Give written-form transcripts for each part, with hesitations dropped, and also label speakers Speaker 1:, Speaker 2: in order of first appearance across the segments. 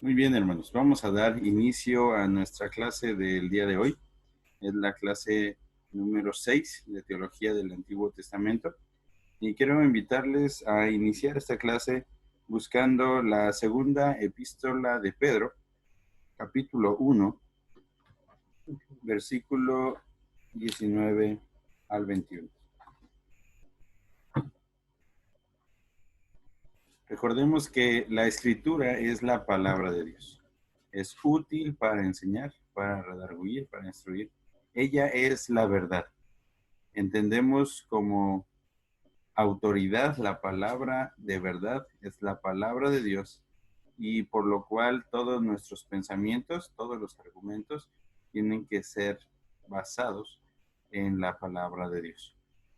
Speaker 1: Muy bien, hermanos. Vamos a dar inicio a nuestra clase del día de hoy. Es la clase número 6 de Teología del Antiguo Testamento. Y quiero invitarles a iniciar esta clase buscando la segunda epístola de Pedro, capítulo 1, versículo 19 al 21. Recordemos que la escritura es la palabra de Dios. Es útil para enseñar, para redarguir, para instruir. Ella es la verdad. Entendemos como autoridad la palabra de verdad, es la palabra de Dios, y por lo cual todos nuestros pensamientos, todos los argumentos tienen que ser basados en la palabra de Dios.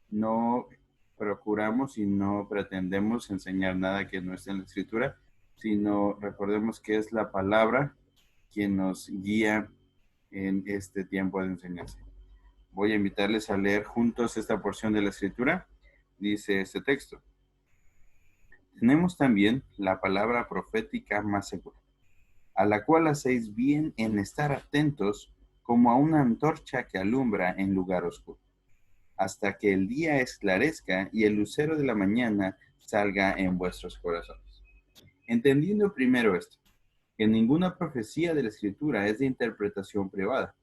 Speaker 1: No procuramos y no pretendemos enseñar nada que no esté en la escritura, sino recordemos que es la palabra quien nos guía en este tiempo de enseñanza. Voy a invitarles a leer juntos esta porción de la escritura. Dice este texto: tenemos también la palabra profética más segura, a la cual hacéis bien en estar atentos como a una antorcha que alumbra en lugar oscuro, hasta que el día esclarezca y el lucero de la mañana salga en vuestros corazones. Entendiendo primero esto, que ninguna profecía de la Escritura es de interpretación privada,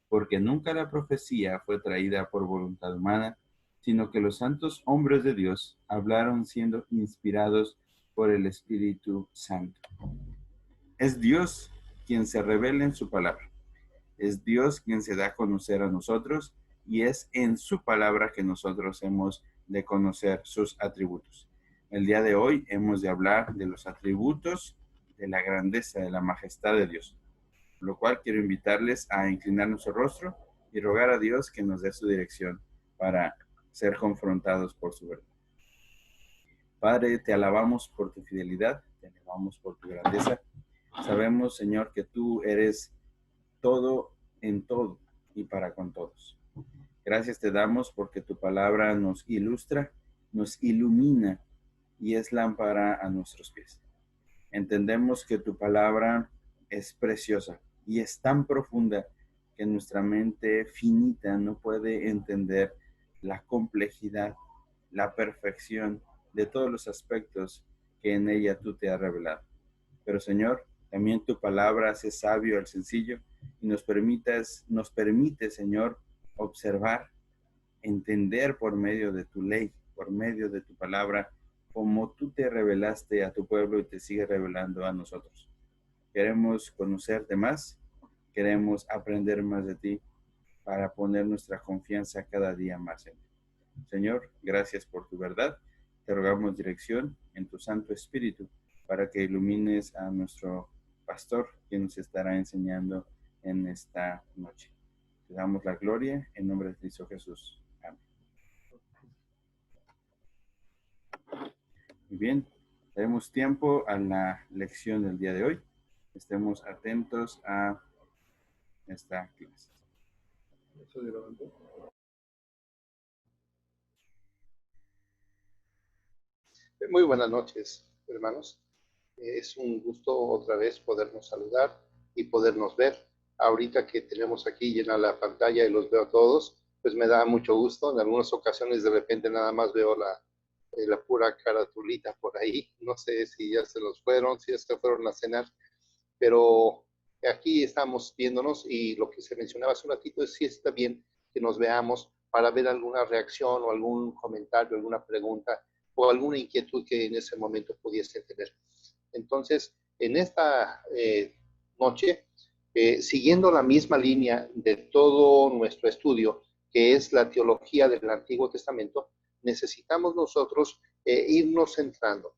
Speaker 1: porque nunca la profecía fue traída por voluntad humana, sino que los santos hombres de Dios hablaron siendo inspirados por el Espíritu Santo. Es Dios quien se revela en su palabra. Es Dios quien se da a conocer a nosotros, y es en su palabra que nosotros hemos de conocer sus atributos. El día de hoy hemos de hablar de los atributos de la grandeza, de la majestad de Dios, por lo cual quiero invitarles a inclinar nuestro rostro y rogar a Dios que nos dé su dirección para ser confrontados por su verdad. Padre, te alabamos por tu fidelidad, te alabamos por tu grandeza. Sabemos, Señor, que tú eres todo en todo y para con todos. Gracias te damos porque tu palabra nos ilustra, nos ilumina y es lámpara a nuestros pies. Entendemos que tu palabra es preciosa y es tan profunda que nuestra mente finita no puede entender la complejidad, la perfección de todos los aspectos que en ella tú te has revelado. Pero Señor, también tu palabra hace sabio al sencillo y nos permite, Señor, observar, entender por medio de tu ley, por medio de tu palabra, como tú te revelaste a tu pueblo y te sigues revelando a nosotros. Queremos conocerte más, queremos aprender más de ti para poner nuestra confianza cada día más en ti. Señor, gracias por tu verdad. Te rogamos dirección en tu Santo Espíritu para que ilumines a nuestro pastor, quien nos estará enseñando en esta noche. Te damos la gloria en nombre de Cristo Jesús. Amén. Muy bien, tenemos tiempo a la lección del día de hoy. Estemos atentos a esta clase.
Speaker 2: Muy buenas noches, hermanos. Es un gusto otra vez podernos saludar y podernos ver. Ahorita que tenemos aquí llena la pantalla y los veo a todos, pues me da mucho gusto. En algunas ocasiones de repente nada más veo la pura caratulita por ahí. No sé si ya se los fueron, si es que fueron a cenar, pero aquí estamos viéndonos y lo que se mencionaba hace un ratito es si está bien que nos veamos para ver alguna reacción o algún comentario, alguna pregunta o alguna inquietud que en ese momento pudiese tener. Entonces, en esta noche, siguiendo la misma línea de todo nuestro estudio, que es la teología del Antiguo Testamento, necesitamos nosotros irnos centrando.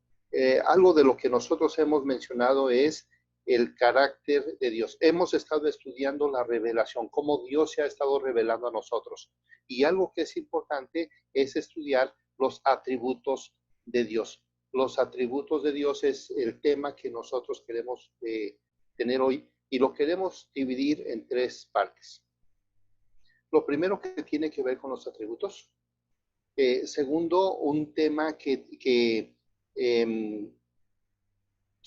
Speaker 2: Algo de lo que nosotros hemos mencionado es el carácter de Dios. Hemos estado estudiando la revelación, cómo Dios se ha estado revelando a nosotros. Y algo que es importante es estudiar los atributos de Dios. Los atributos de Dios es el tema que nosotros queremos tener hoy y lo queremos dividir en tres partes. Lo primero que tiene que ver con los atributos. Segundo, un tema que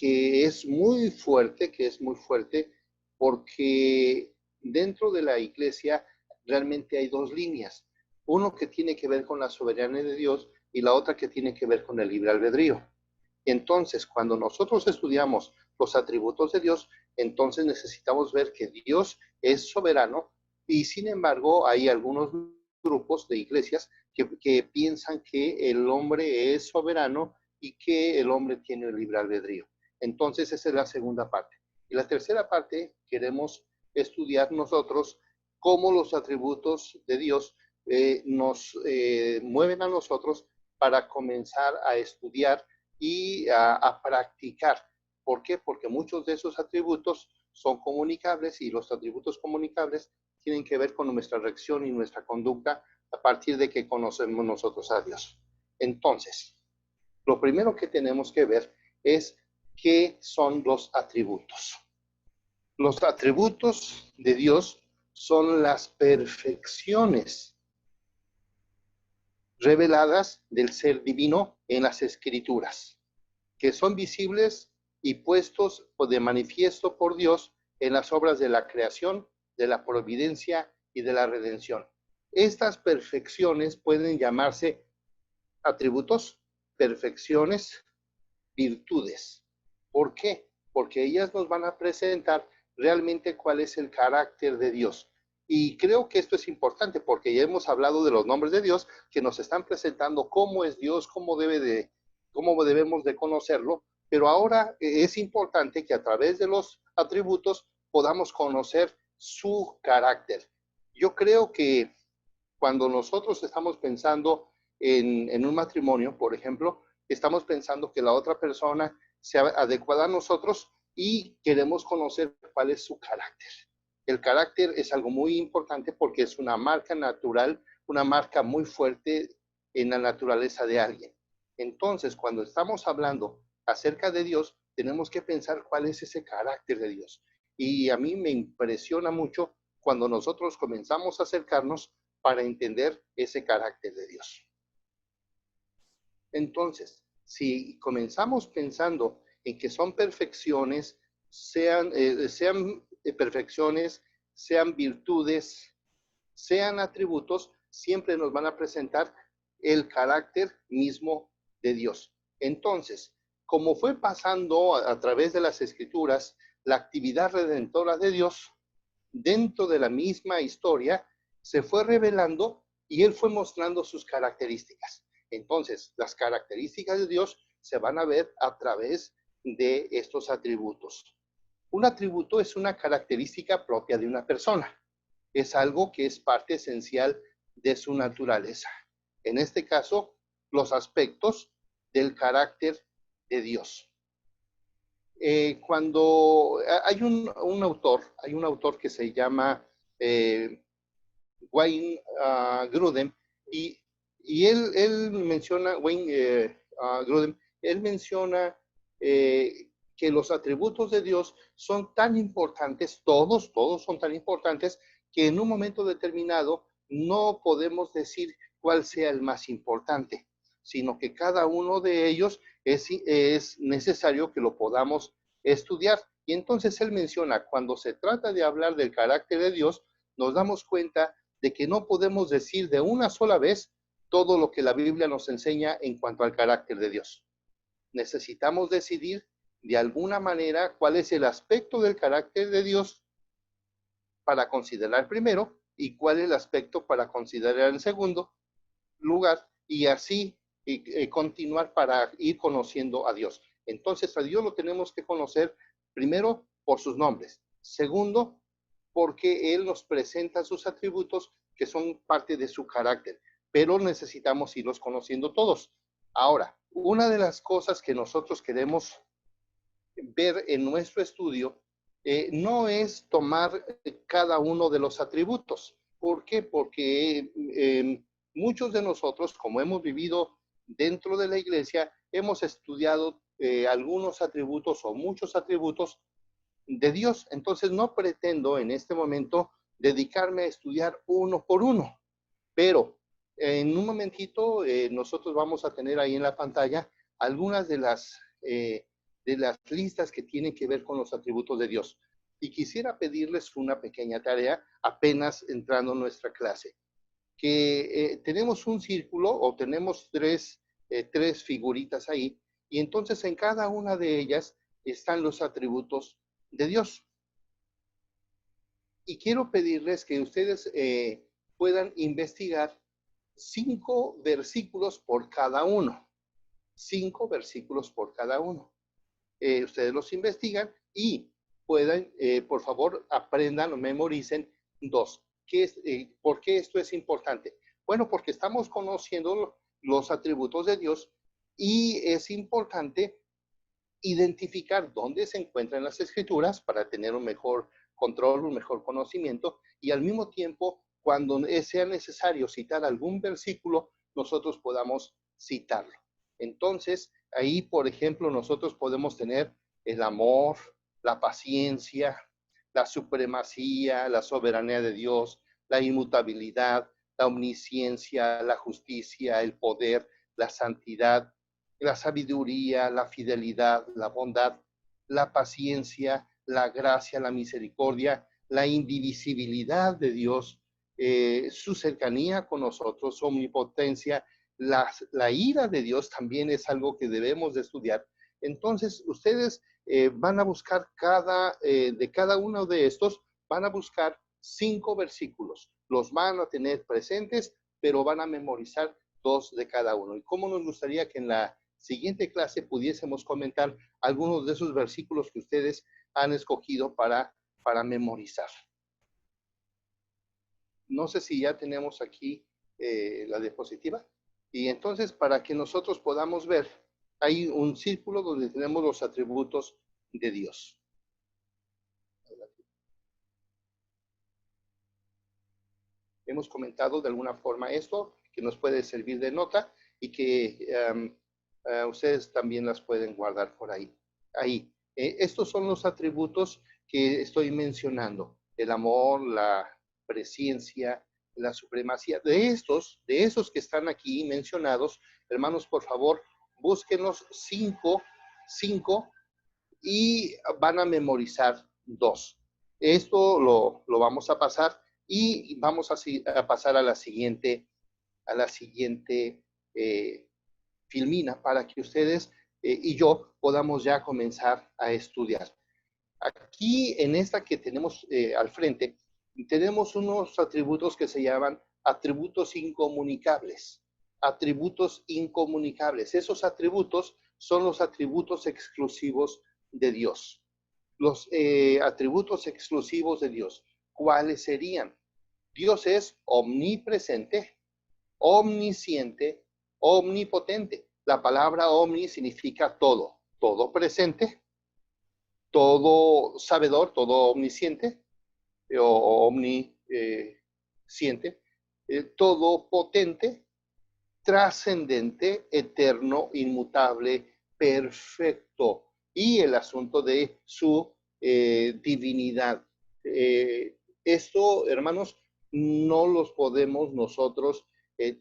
Speaker 2: que es muy fuerte, porque dentro de la iglesia realmente hay dos líneas. Uno que tiene que ver con la soberanía de Dios y la otra que tiene que ver con el libre albedrío. Entonces, cuando nosotros estudiamos los atributos de Dios, entonces necesitamos ver que Dios es soberano y sin embargo hay algunos grupos de iglesias que piensan que el hombre es soberano y que el hombre tiene el libre albedrío. Entonces, esa es la segunda parte. Y la tercera parte, queremos estudiar nosotros cómo los atributos de Dios nos mueven a nosotros para comenzar a estudiar y a practicar. ¿Por qué? Porque muchos de esos atributos son comunicables y los atributos comunicables tienen que ver con nuestra reacción y nuestra conducta a partir de que conocemos nosotros a Dios. Entonces, lo primero que tenemos que ver es qué son los atributos. Los atributos de Dios son las perfecciones reveladas del ser divino en las Escrituras, que son visibles y puestos de manifiesto por Dios en las obras de la creación, de la providencia y de la redención. Estas perfecciones pueden llamarse atributos, perfecciones, virtudes. ¿Por qué? Porque ellas nos van a presentar realmente cuál es el carácter de Dios. Y creo que esto es importante porque ya hemos hablado de los nombres de Dios que nos están presentando cómo es Dios, cómo debemos de conocerlo, pero ahora es importante que a través de los atributos podamos conocer su carácter. Yo creo que cuando nosotros estamos pensando en un matrimonio, por ejemplo, estamos pensando que la otra persona sea adecuada a nosotros y queremos conocer cuál es su carácter. El carácter es algo muy importante porque es una marca natural, una marca muy fuerte en la naturaleza de alguien. Entonces, cuando estamos hablando acerca de Dios, tenemos que pensar cuál es ese carácter de Dios. Y a mí me impresiona mucho cuando nosotros comenzamos a acercarnos para entender ese carácter de Dios. Entonces, si comenzamos pensando en que son perfecciones, sean perfecciones, sean virtudes, sean atributos, siempre nos van a presentar el carácter mismo de Dios. Entonces, como fue pasando a través de las Escrituras, la actividad redentora de Dios, dentro de la misma historia, se fue revelando y Él fue mostrando sus características. Entonces, las características de Dios se van a ver a través de estos atributos. Un atributo es una característica propia de una persona. Es algo que es parte esencial de su naturaleza. En este caso, los aspectos del carácter de Dios. Cuando hay un autor que se llama Wayne Grudem, y él menciona, Grudem, él menciona que los atributos de Dios son tan importantes, todos son tan importantes, que en un momento determinado no podemos decir cuál sea el más importante, sino que cada uno de ellos es necesario que lo podamos estudiar. Y entonces él menciona, cuando se trata de hablar del carácter de Dios, nos damos cuenta de que no podemos decir de una sola vez todo lo que la Biblia nos enseña en cuanto al carácter de Dios. Necesitamos decidir de alguna manera cuál es el aspecto del carácter de Dios para considerar primero y cuál es el aspecto para considerar en segundo lugar, y así continuar para ir conociendo a Dios. Entonces, a Dios lo tenemos que conocer primero por sus nombres. Segundo, porque Él nos presenta sus atributos que son parte de su carácter, pero necesitamos irlos conociendo todos. Ahora, una de las cosas que nosotros queremos ver en nuestro estudio no es tomar cada uno de los atributos. ¿Por qué? Porque muchos de nosotros, como hemos vivido dentro de la iglesia, hemos estudiado algunos atributos o muchos atributos de Dios. Entonces no pretendo en este momento dedicarme a estudiar uno por uno, pero en un momentito nosotros vamos a tener ahí en la pantalla algunas de las de las listas que tienen que ver con los atributos de Dios. Y quisiera pedirles una pequeña tarea apenas entrando en nuestra clase, que tenemos un círculo o tenemos tres figuritas ahí, y entonces en cada una de ellas están los atributos de Dios. Y quiero pedirles que ustedes puedan investigar 5 versículos por cada uno. 5 versículos por cada uno. Ustedes los investigan y puedan, por favor, aprendan o memoricen 2. ¿Por qué esto es importante? Bueno, porque estamos conociendo los atributos de Dios y es importante identificar dónde se encuentran las escrituras para tener un mejor control, un mejor conocimiento, y al mismo tiempo, cuando sea necesario citar algún versículo, nosotros podamos citarlo. Entonces, ahí, por ejemplo, nosotros podemos tener el amor, la paciencia, la supremacía, la soberanía de Dios, la inmutabilidad, la omnisciencia, la justicia, el poder, la santidad, la sabiduría, la fidelidad, la bondad, la paciencia, la gracia, la misericordia, la indivisibilidad de Dios, su cercanía con nosotros, su omnipotencia, la ira de Dios también es algo que debemos de estudiar. Entonces, ustedes van a buscar de cada uno de estos, van a buscar 5 versículos. Los van a tener presentes, pero van a memorizar 2 de cada uno. ¿Y cómo nos gustaría que en la siguiente clase pudiésemos comentar algunos de esos versículos que ustedes han escogido para memorizar? No sé si ya tenemos aquí la diapositiva. Y entonces, para que nosotros podamos ver, hay un círculo donde tenemos los atributos de Dios. Hemos comentado de alguna forma esto, que nos puede servir de nota y que ustedes también las pueden guardar por ahí. Estos son los atributos que estoy mencionando: el amor, la presencia, la supremacía. De esos que están aquí mencionados, hermanos, por favor, búsquenos 5 y van a memorizar 2. Esto lo vamos a pasar y vamos a pasar a la siguiente filmina para que ustedes y yo podamos ya comenzar a estudiar. Aquí en esta que tenemos al frente, tenemos unos atributos que se llaman atributos incomunicables. Atributos incomunicables. Esos atributos son los atributos exclusivos de Dios. Los atributos exclusivos de Dios. ¿Cuáles serían? Dios es omnipresente, omnisciente, omnipotente. La palabra omni significa todo, todo presente, todo sabedor, todo omnisciente o omnisciente, todo potente, trascendente, eterno, inmutable, perfecto. Y el asunto de su divinidad. Esto, hermanos, no los podemos nosotros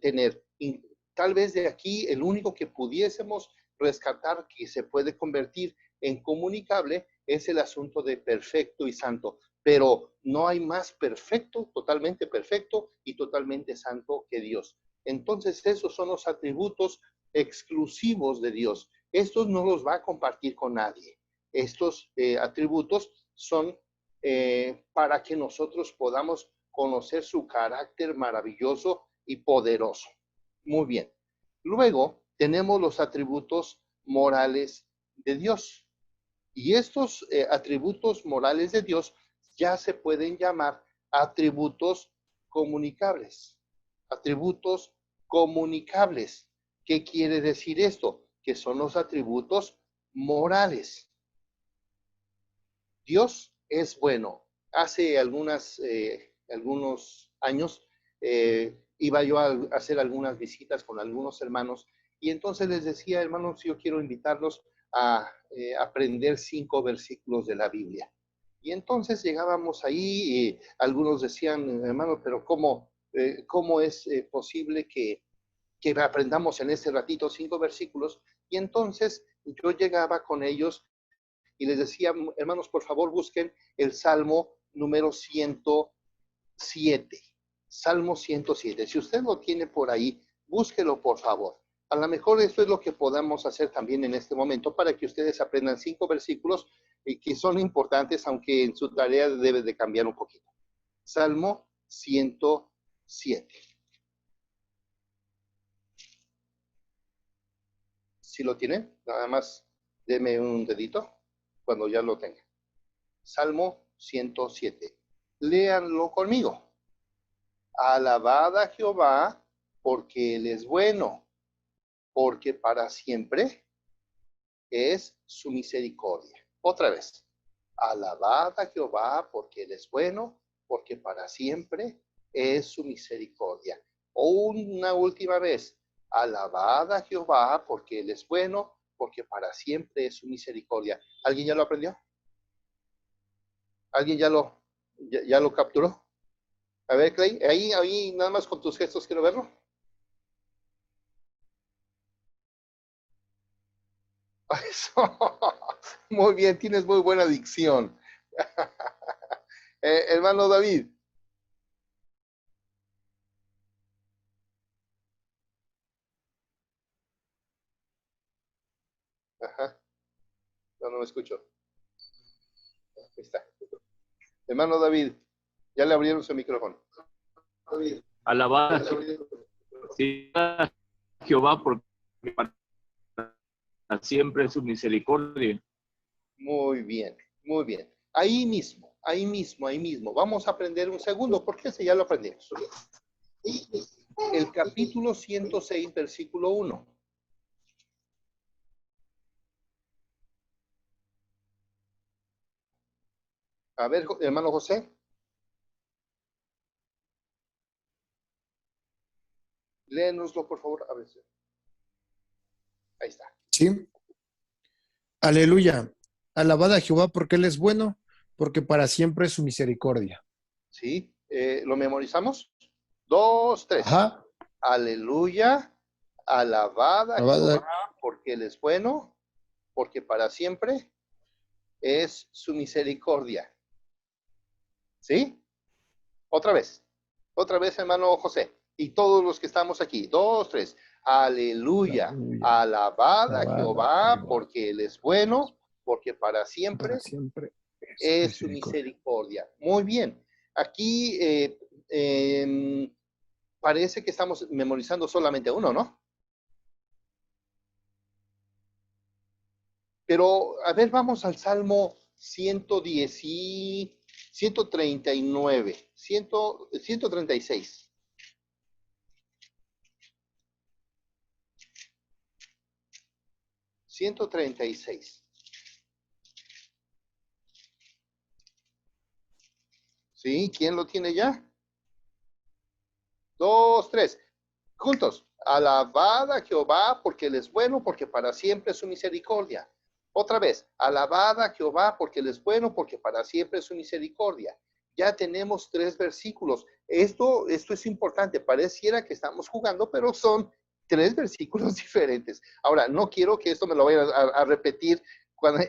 Speaker 2: tener. Y tal vez de aquí el único que pudiésemos rescatar que se puede convertir en comunicable es el asunto de perfecto y santo, pero no hay más perfecto, totalmente perfecto y totalmente santo que Dios. Entonces esos son los atributos exclusivos de Dios. Estos no los va a compartir con nadie. Estos atributos son para que nosotros podamos conocer su carácter maravilloso y poderoso. Muy bien. Luego tenemos los atributos morales de Dios. Y estos atributos morales de Dios ya se pueden llamar atributos comunicables. Atributos comunicables. ¿Qué quiere decir esto? Que son los atributos morales. Dios es bueno. Hace algunos años iba yo a hacer algunas visitas con algunos hermanos y entonces les decía, hermanos, yo quiero invitarlos a aprender 5 versículos de la Biblia. Y entonces llegábamos ahí y algunos decían, hermano, pero ¿cómo es posible que aprendamos en este ratito 5 versículos? Y entonces yo llegaba con ellos Y les decía, hermanos, por favor, busquen el Salmo número 107. Salmo 107. Si usted lo tiene por ahí, búsquelo, por favor. A lo mejor esto es lo que podamos hacer también en este momento para que ustedes aprendan 5 versículos que son importantes, aunque en su tarea debe de cambiar un poquito. Salmo 107. Si lo tienen, nada más deme un dedito cuando ya lo tengan. Salmo 107. Léanlo conmigo. Alabad a Jehová, porque Él es bueno, porque para siempre es su misericordia. Otra vez. Alabad a Jehová, porque Él es bueno, porque para siempre es su misericordia. O una última vez. Alabad a Jehová, porque Él es bueno, porque para siempre es su misericordia. ¿Alguien ya lo aprendió? ¿Alguien ya lo capturó? A ver, Clay, ahí nada más con tus gestos quiero verlo. Eso. Muy bien, tienes muy buena dicción. Hermano David. Ajá. No me escucho. Ahí está. Hermano David, ya le abrieron su micrófono.
Speaker 3: Alabad a Jehová porque para siempre es su misericordia.
Speaker 2: Muy bien, muy bien. Ahí mismo. Vamos a aprender un segundo, porque ese ya lo aprendimos. El capítulo 106, versículo 1. A ver, hermano José. Léenoslo, por favor. A ver. Ahí está.
Speaker 4: Sí. Aleluya. Alabad a Jehová porque Él es bueno, porque para siempre es su misericordia.
Speaker 2: ¿Sí? ¿Lo memorizamos? 2, 3.
Speaker 4: Ajá.
Speaker 2: Aleluya. Alabad a
Speaker 4: Alabad
Speaker 2: Jehová porque Él es bueno, porque para siempre es su misericordia. ¿Sí? Otra vez, hermano José. Y todos los que estamos aquí. 2, 3. Aleluya. Alabad a Jehová porque Él es bueno, porque para siempre es su misericordia. Muy bien. Aquí parece que estamos memorizando solamente uno, ¿no? Pero, a ver, vamos al Salmo 110 y 139, 136. ¿Sí? ¿Quién lo tiene ya? 2, 3. Juntos. Alabad a Jehová porque Él es bueno, porque para siempre es su misericordia. Otra vez. Alabad a Jehová porque Él es bueno, porque para siempre es su misericordia. Ya tenemos 3 versículos. Esto es importante. Pareciera que estamos jugando, pero son 3 versículos diferentes. Ahora, no quiero que esto me lo vayan a repetir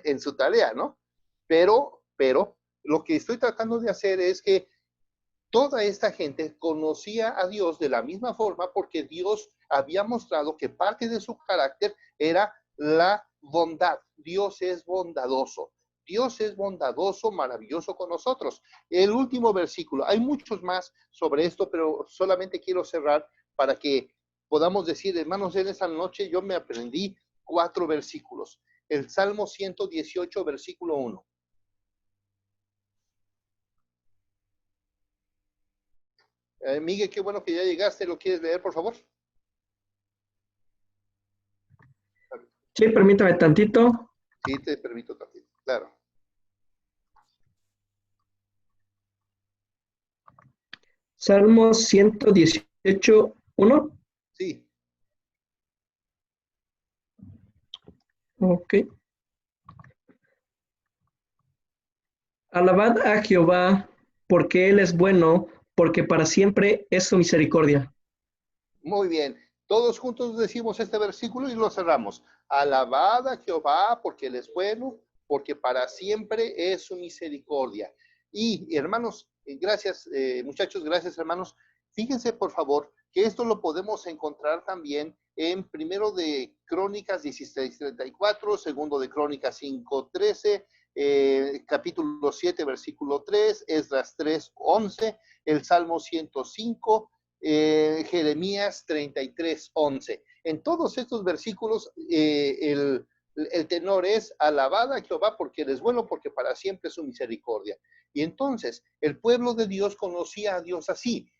Speaker 2: en su tarea, ¿no? Pero, lo que estoy tratando de hacer es que toda esta gente conocía a Dios de la misma forma porque Dios había mostrado que parte de su carácter era la bondad. Dios es bondadoso. Dios es bondadoso, maravilloso con nosotros. El último versículo, hay muchos más sobre esto, pero solamente quiero cerrar para que podamos decir, hermanos, en esta noche yo me aprendí 4 versículos. El Salmo 118, versículo 1. Miguel, qué bueno que ya llegaste. ¿Lo quieres leer, por favor?
Speaker 5: Sí, permítame tantito.
Speaker 2: Sí, te permito tantito, claro.
Speaker 5: Salmo 118, 1.
Speaker 2: Sí.
Speaker 5: Ok. Alabad a Jehová, porque Él es bueno, porque para siempre es su misericordia.
Speaker 2: Muy bien. Todos juntos decimos este versículo y lo cerramos. Alabad a Jehová, porque Él es bueno, porque para siempre es su misericordia. Y hermanos, gracias, muchachos, gracias hermanos. Fíjense por favor que esto lo podemos encontrar también en primero de Crónicas 16:34, segundo de Crónicas 5:13, capítulo 7, versículo 3, Esdras 3:11, el Salmo 105, Jeremías 33:11. En todos estos versículos, el tenor es: alabad a Jehová porque Él es bueno, porque para siempre es su misericordia. Y entonces, el pueblo de Dios conocía a Dios así.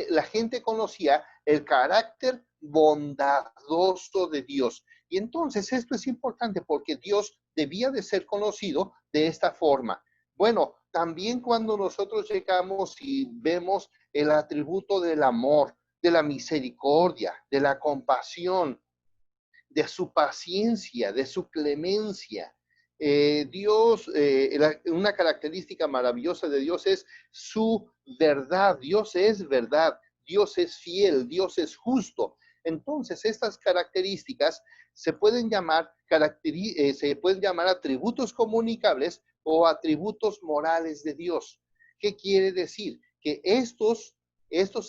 Speaker 2: La gente conocía el carácter bondadoso de Dios. Y entonces esto es importante porque Dios debía de ser conocido de esta forma. Bueno, también cuando nosotros llegamos y vemos el atributo del amor, de la misericordia, de la compasión, de su paciencia, de su clemencia. Dios, una característica maravillosa de Dios es su verdad. Dios es verdad, Dios es fiel, Dios es justo. Entonces, estas características se pueden llamar atributos comunicables o atributos morales de Dios. ¿Qué quiere decir? Que estos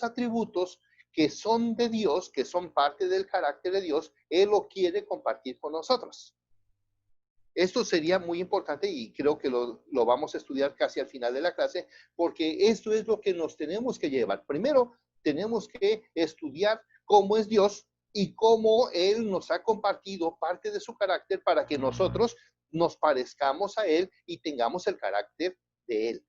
Speaker 2: atributos que son de Dios, que son parte del carácter de Dios, Él lo quiere compartir con nosotros. Esto sería muy importante y creo que lo vamos a estudiar casi al final de la clase, porque esto es lo que nos tenemos que llevar. Primero, tenemos que estudiar cómo es Dios y cómo Él nos ha compartido parte de su carácter para que nosotros nos parezcamos a Él y tengamos el carácter de Él.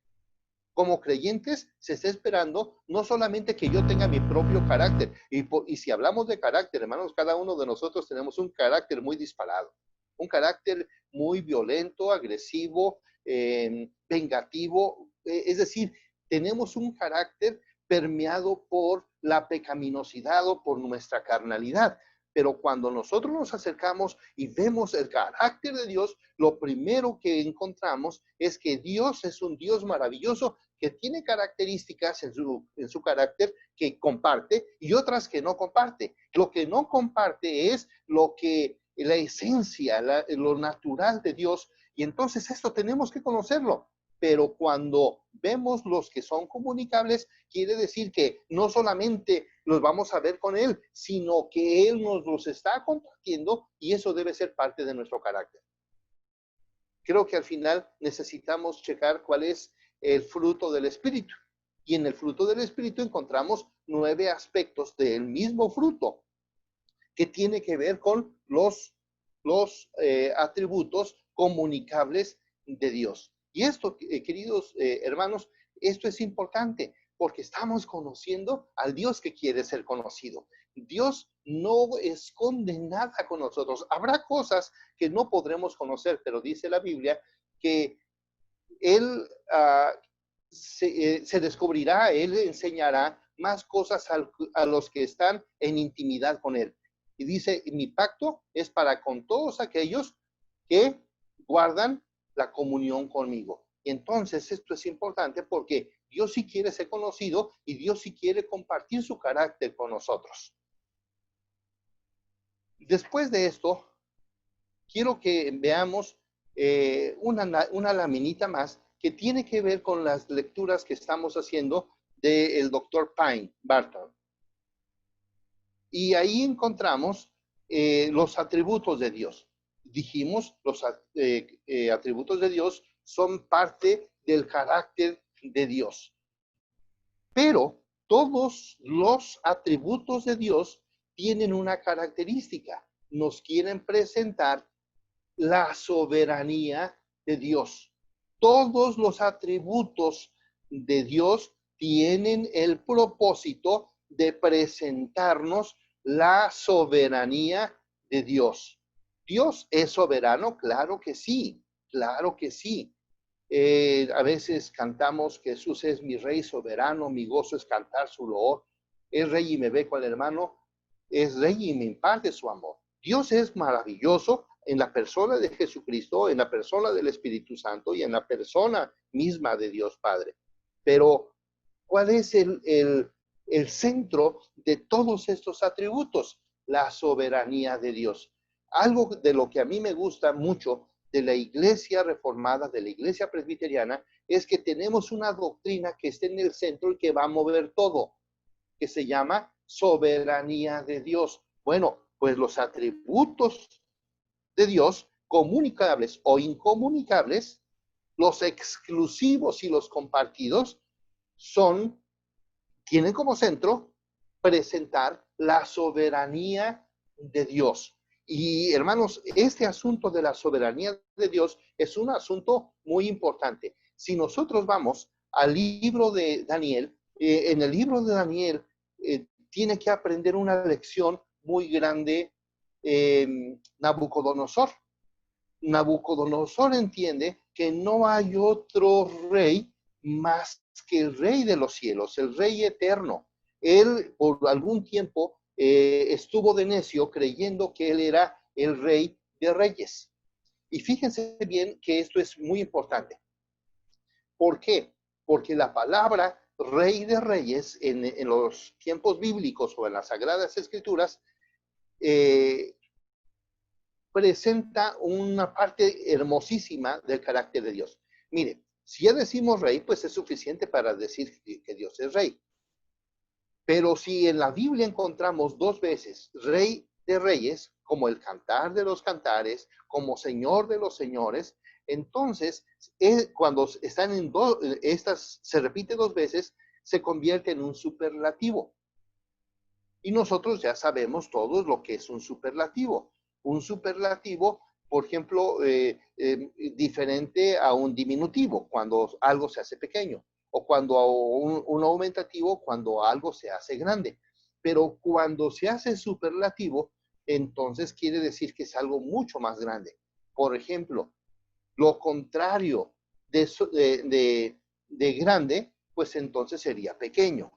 Speaker 2: Como creyentes, se está esperando no solamente que yo tenga mi propio carácter, y si hablamos de carácter, hermanos, cada uno de nosotros tenemos un carácter muy disparado, un carácter muy violento, agresivo, vengativo, es decir, tenemos un carácter permeado por la pecaminosidad o por nuestra carnalidad. Pero cuando nosotros nos acercamos y vemos el carácter de Dios, lo primero que encontramos es que Dios es un Dios maravilloso que tiene características en su carácter que comparte y otras que no comparte. Lo que no comparte es la esencia, lo natural de Dios, y entonces esto tenemos que conocerlo. Pero cuando vemos los que son comunicables, quiere decir que no solamente los vamos a ver con Él, sino que Él nos los está compartiendo y eso debe ser parte de nuestro carácter. Creo que al final necesitamos checar cuál es el fruto del Espíritu. Y en el fruto del Espíritu encontramos 9 aspectos del mismo fruto que tiene que ver con los atributos comunicables de Dios. Y esto, queridos hermanos, esto es importante porque estamos conociendo al Dios que quiere ser conocido. Dios no esconde nada con nosotros. Habrá cosas que no podremos conocer, pero dice la Biblia que Él se descubrirá, Él enseñará más cosas a los que están en intimidad con Él. Y dice, mi pacto es para con todos aquellos que guardan la comunión conmigo. Y entonces esto es importante porque Dios sí quiere ser conocido y Dios sí quiere compartir su carácter con nosotros. Después de esto, quiero que veamos una laminita más que tiene que ver con las lecturas que estamos haciendo del Dr. Pine Barton. Y ahí encontramos los atributos de Dios. Dijimos, los atributos de Dios son parte del carácter de Dios. Pero todos los atributos de Dios tienen una característica. Nos quieren presentar la soberanía de Dios. Todos los atributos de Dios tienen el propósito de presentarnos la soberanía de Dios. ¿Dios es soberano? Claro que sí, claro que sí. A veces cantamos que Jesús es mi rey soberano, mi gozo es cantar su loor. Es rey y me ve cual hermano, es rey y me imparte su amor. Dios es maravilloso en la persona de Jesucristo, en la persona del Espíritu Santo y en la persona misma de Dios Padre. Pero, ¿cuál es el centro de todos estos atributos? La soberanía de Dios. Algo de lo que a mí me gusta mucho de la iglesia reformada, de la iglesia presbiteriana, es que tenemos una doctrina que está en el centro y que va a mover todo, que se llama soberanía de Dios. Bueno, pues los atributos de Dios, comunicables o incomunicables, los exclusivos y los compartidos, tienen como centro presentar la soberanía de Dios. Y hermanos, este asunto de la soberanía de Dios es un asunto muy importante. Si nosotros vamos al libro de Daniel, en el libro de Daniel tiene que aprender una lección muy grande Nabucodonosor. Nabucodonosor entiende que no hay otro rey más que el rey de los cielos, el rey eterno. Él por algún tiempo estuvo de necio creyendo que él era el rey de reyes. Y fíjense bien que esto es muy importante. ¿Por qué? Porque la palabra rey de reyes en los tiempos bíblicos o en las Sagradas Escrituras presenta una parte hermosísima del carácter de Dios. Mire, si ya decimos rey, pues es suficiente para decir que Dios es rey. Pero si en la Biblia encontramos 2 veces rey de reyes, como el cantar de los cantares, como señor de los señores, entonces cuando están estas se repite 2 veces, se convierte en un superlativo. Y nosotros ya sabemos todos lo que es un superlativo. Un superlativo, por ejemplo, diferente a un diminutivo, cuando algo se hace pequeño, o cuando un aumentativo, cuando algo se hace grande. Pero cuando se hace superlativo, entonces quiere decir que es algo mucho más grande. Por ejemplo, lo contrario de grande, pues entonces sería pequeño.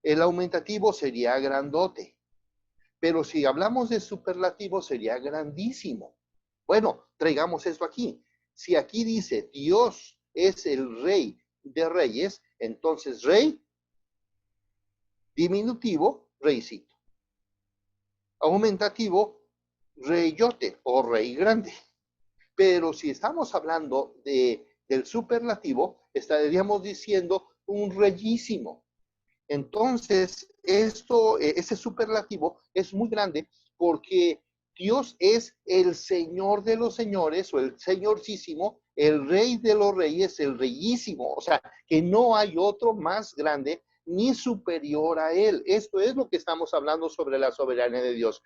Speaker 2: El aumentativo sería grandote. Pero si hablamos de superlativo, sería grandísimo. Bueno, traigamos esto aquí. Si aquí dice Dios es el rey de reyes, entonces rey, diminutivo, reycito. Aumentativo, reyote o rey grande. Pero si estamos hablando del superlativo, estaríamos diciendo un reyísimo. Entonces, ese superlativo es muy grande porque Dios es el Señor de los señores o el Señorcísimo, el Rey de los reyes, el Reyísimo. O sea, que no hay otro más grande ni superior a Él. Esto es lo que estamos hablando sobre la soberanía de Dios.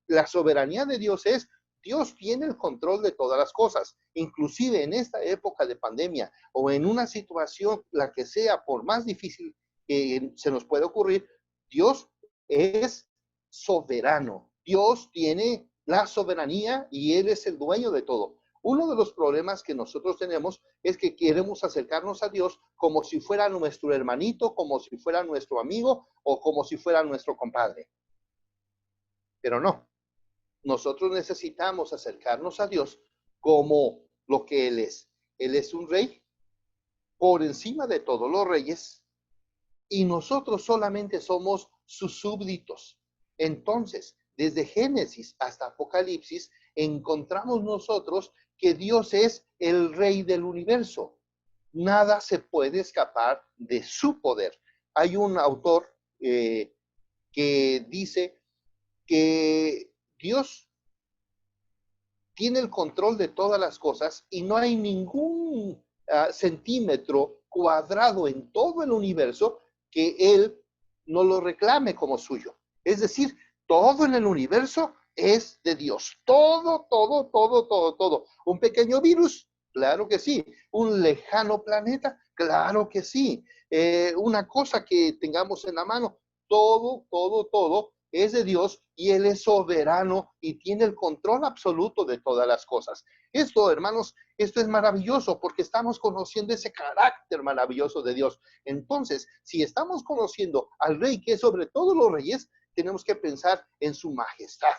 Speaker 2: La soberanía de Dios es, Dios tiene el control de todas las cosas, inclusive en esta época de pandemia o en una situación, la que sea, por más difícil que se nos puede ocurrir, Dios es soberano. Dios tiene la soberanía y Él es el dueño de todo. Uno de los problemas que nosotros tenemos es que queremos acercarnos a Dios como si fuera nuestro hermanito, como si fuera nuestro amigo o como si fuera nuestro compadre. Pero no. Nosotros necesitamos acercarnos a Dios como lo que Él es. Él es un rey por encima de todos los reyes y nosotros solamente somos sus súbditos. Entonces, desde Génesis hasta Apocalipsis, encontramos nosotros que Dios es el rey del universo. Nada se puede escapar de su poder. Hay un autor que dice que Dios tiene el control de todas las cosas y no hay ningún centímetro cuadrado en todo el universo que Él no lo reclame como suyo. Es decir, todo en el universo es de Dios. Todo, todo, todo, todo, todo. Un pequeño virus, claro que sí. Un lejano planeta, claro que sí. Una cosa que tengamos en la mano, todo, todo, todo es de Dios y Él es soberano y tiene el control absoluto de todas las cosas. Esto, hermanos, esto es maravilloso porque estamos conociendo ese carácter maravilloso de Dios. Entonces, si estamos conociendo al Rey que es sobre todos los reyes, tenemos que pensar en su majestad,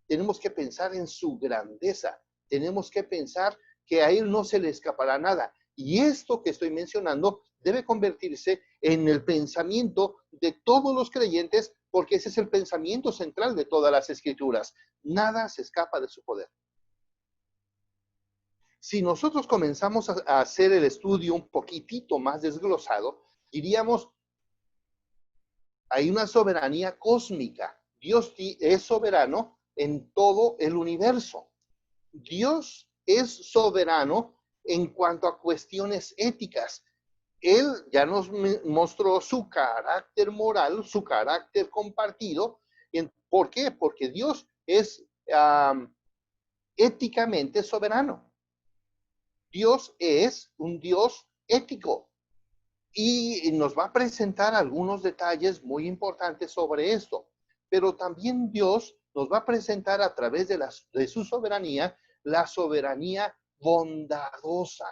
Speaker 2: tenemos que pensar en su grandeza, tenemos que pensar que a Él no se le escapará nada. Y esto que estoy mencionando debe convertirse en el pensamiento de todos los creyentes, porque ese es el pensamiento central de todas las escrituras. Nada se escapa de su poder. Si nosotros comenzamos a hacer el estudio un poquitito más desglosado, diríamos, hay una soberanía cósmica. Dios es soberano en todo el universo. Dios es soberano en cuanto a cuestiones éticas. Él ya nos mostró su carácter moral, su carácter compartido. ¿Por qué? Porque Dios es éticamente soberano. Dios es un Dios ético y nos va a presentar algunos detalles muy importantes sobre esto. Pero también Dios nos va a presentar a través de su soberanía, la soberanía bondadosa.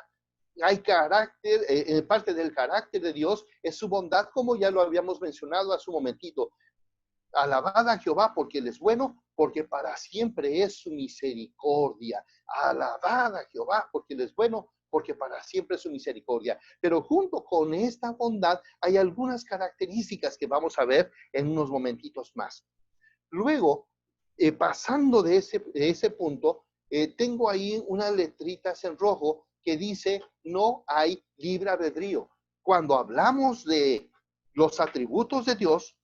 Speaker 2: Hay carácter, parte del carácter de Dios es su bondad, como ya lo habíamos mencionado hace un momentito. Alabad a Jehová porque Él es bueno, porque para siempre es su misericordia. Alabad a Jehová porque Él es bueno, porque para siempre es su misericordia. Pero junto con esta bondad hay algunas características que vamos a ver en unos momentitos más. Luego, pasando de ese punto, tengo ahí unas letritas en rojo que dice, no hay libre albedrío. Cuando hablamos de los atributos de Dios,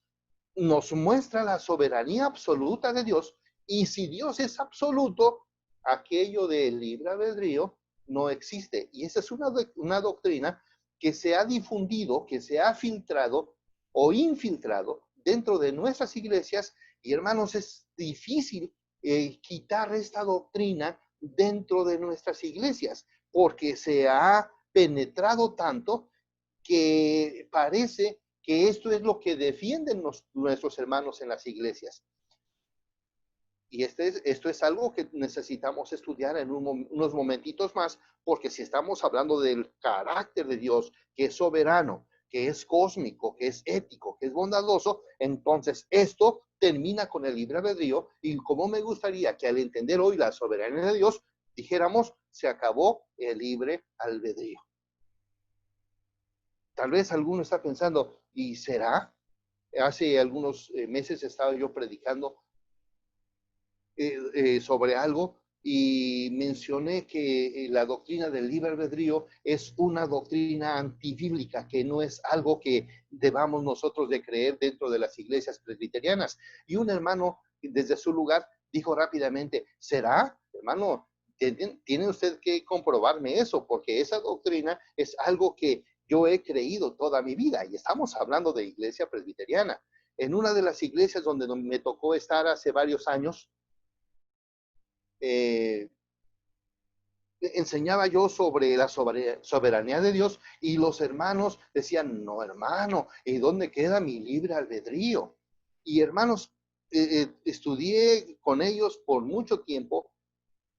Speaker 2: nos muestra la soberanía absoluta de Dios, y si Dios es absoluto, aquello del libre albedrío no existe. Y esa es una doctrina que se ha difundido, que se ha filtrado o infiltrado dentro de nuestras iglesias, y hermanos, es difícil quitar esta doctrina dentro de nuestras iglesias, porque se ha penetrado tanto que parece que esto es lo que defienden nuestros hermanos en las iglesias. Y esto es algo que necesitamos estudiar en unos momentitos más, porque si estamos hablando del carácter de Dios, que es soberano, que es cósmico, que es ético, que es bondadoso, entonces esto termina con el libre albedrío, y como me gustaría que al entender hoy la soberanía de Dios, dijéramos, se acabó el libre albedrío. Tal vez alguno está pensando, ¿y será? Hace algunos meses estaba yo predicando sobre algo y mencioné que la doctrina del libre albedrío es una doctrina antibíblica, que no es algo que debamos nosotros de creer dentro de las iglesias presbiterianas. Y un hermano desde su lugar dijo rápidamente, ¿será? Hermano, tiene usted que comprobarme eso, porque esa doctrina es algo que yo he creído toda mi vida, y estamos hablando de iglesia presbiteriana. En una de las iglesias donde me tocó estar hace varios años, enseñaba yo sobre la soberanía de Dios, y los hermanos decían, no hermano, ¿y dónde queda mi libre albedrío? Y hermanos, estudié con ellos por mucho tiempo,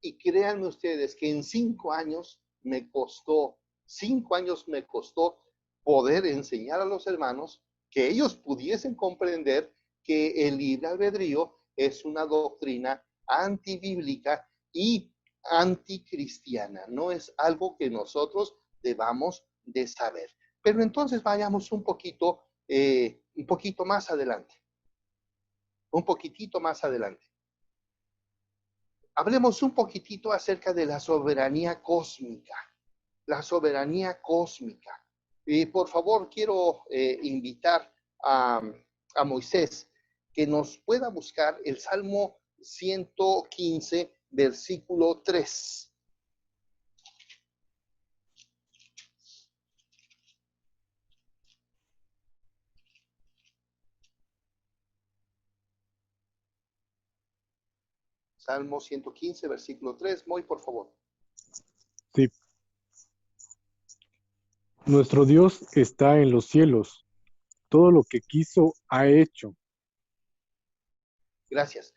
Speaker 2: y créanme ustedes que en 5 años me costó poder enseñar a los hermanos que ellos pudiesen comprender que el libre albedrío es una doctrina antibíblica y anticristiana. No es algo que nosotros debamos de saber. Pero entonces vayamos un poquito más adelante. Un poquitito más adelante. Hablemos un poquitito acerca de la soberanía cósmica. La soberanía cósmica. Y por favor, quiero invitar a Moisés que nos pueda buscar el Salmo 115, versículo 3. Salmo 115, versículo 3. Moy, por favor.
Speaker 6: Sí. Nuestro Dios está en los cielos. Todo lo que quiso ha hecho.
Speaker 2: Gracias.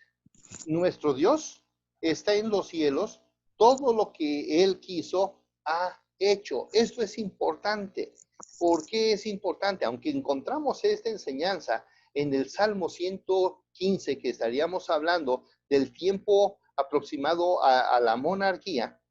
Speaker 2: Nuestro Dios está en los cielos. Todo lo que Él quiso ha hecho. Esto es importante. ¿Por qué es importante? Aunque encontramos esta enseñanza en el Salmo 115, que estaríamos hablando del tiempo aproximado a la monarquía,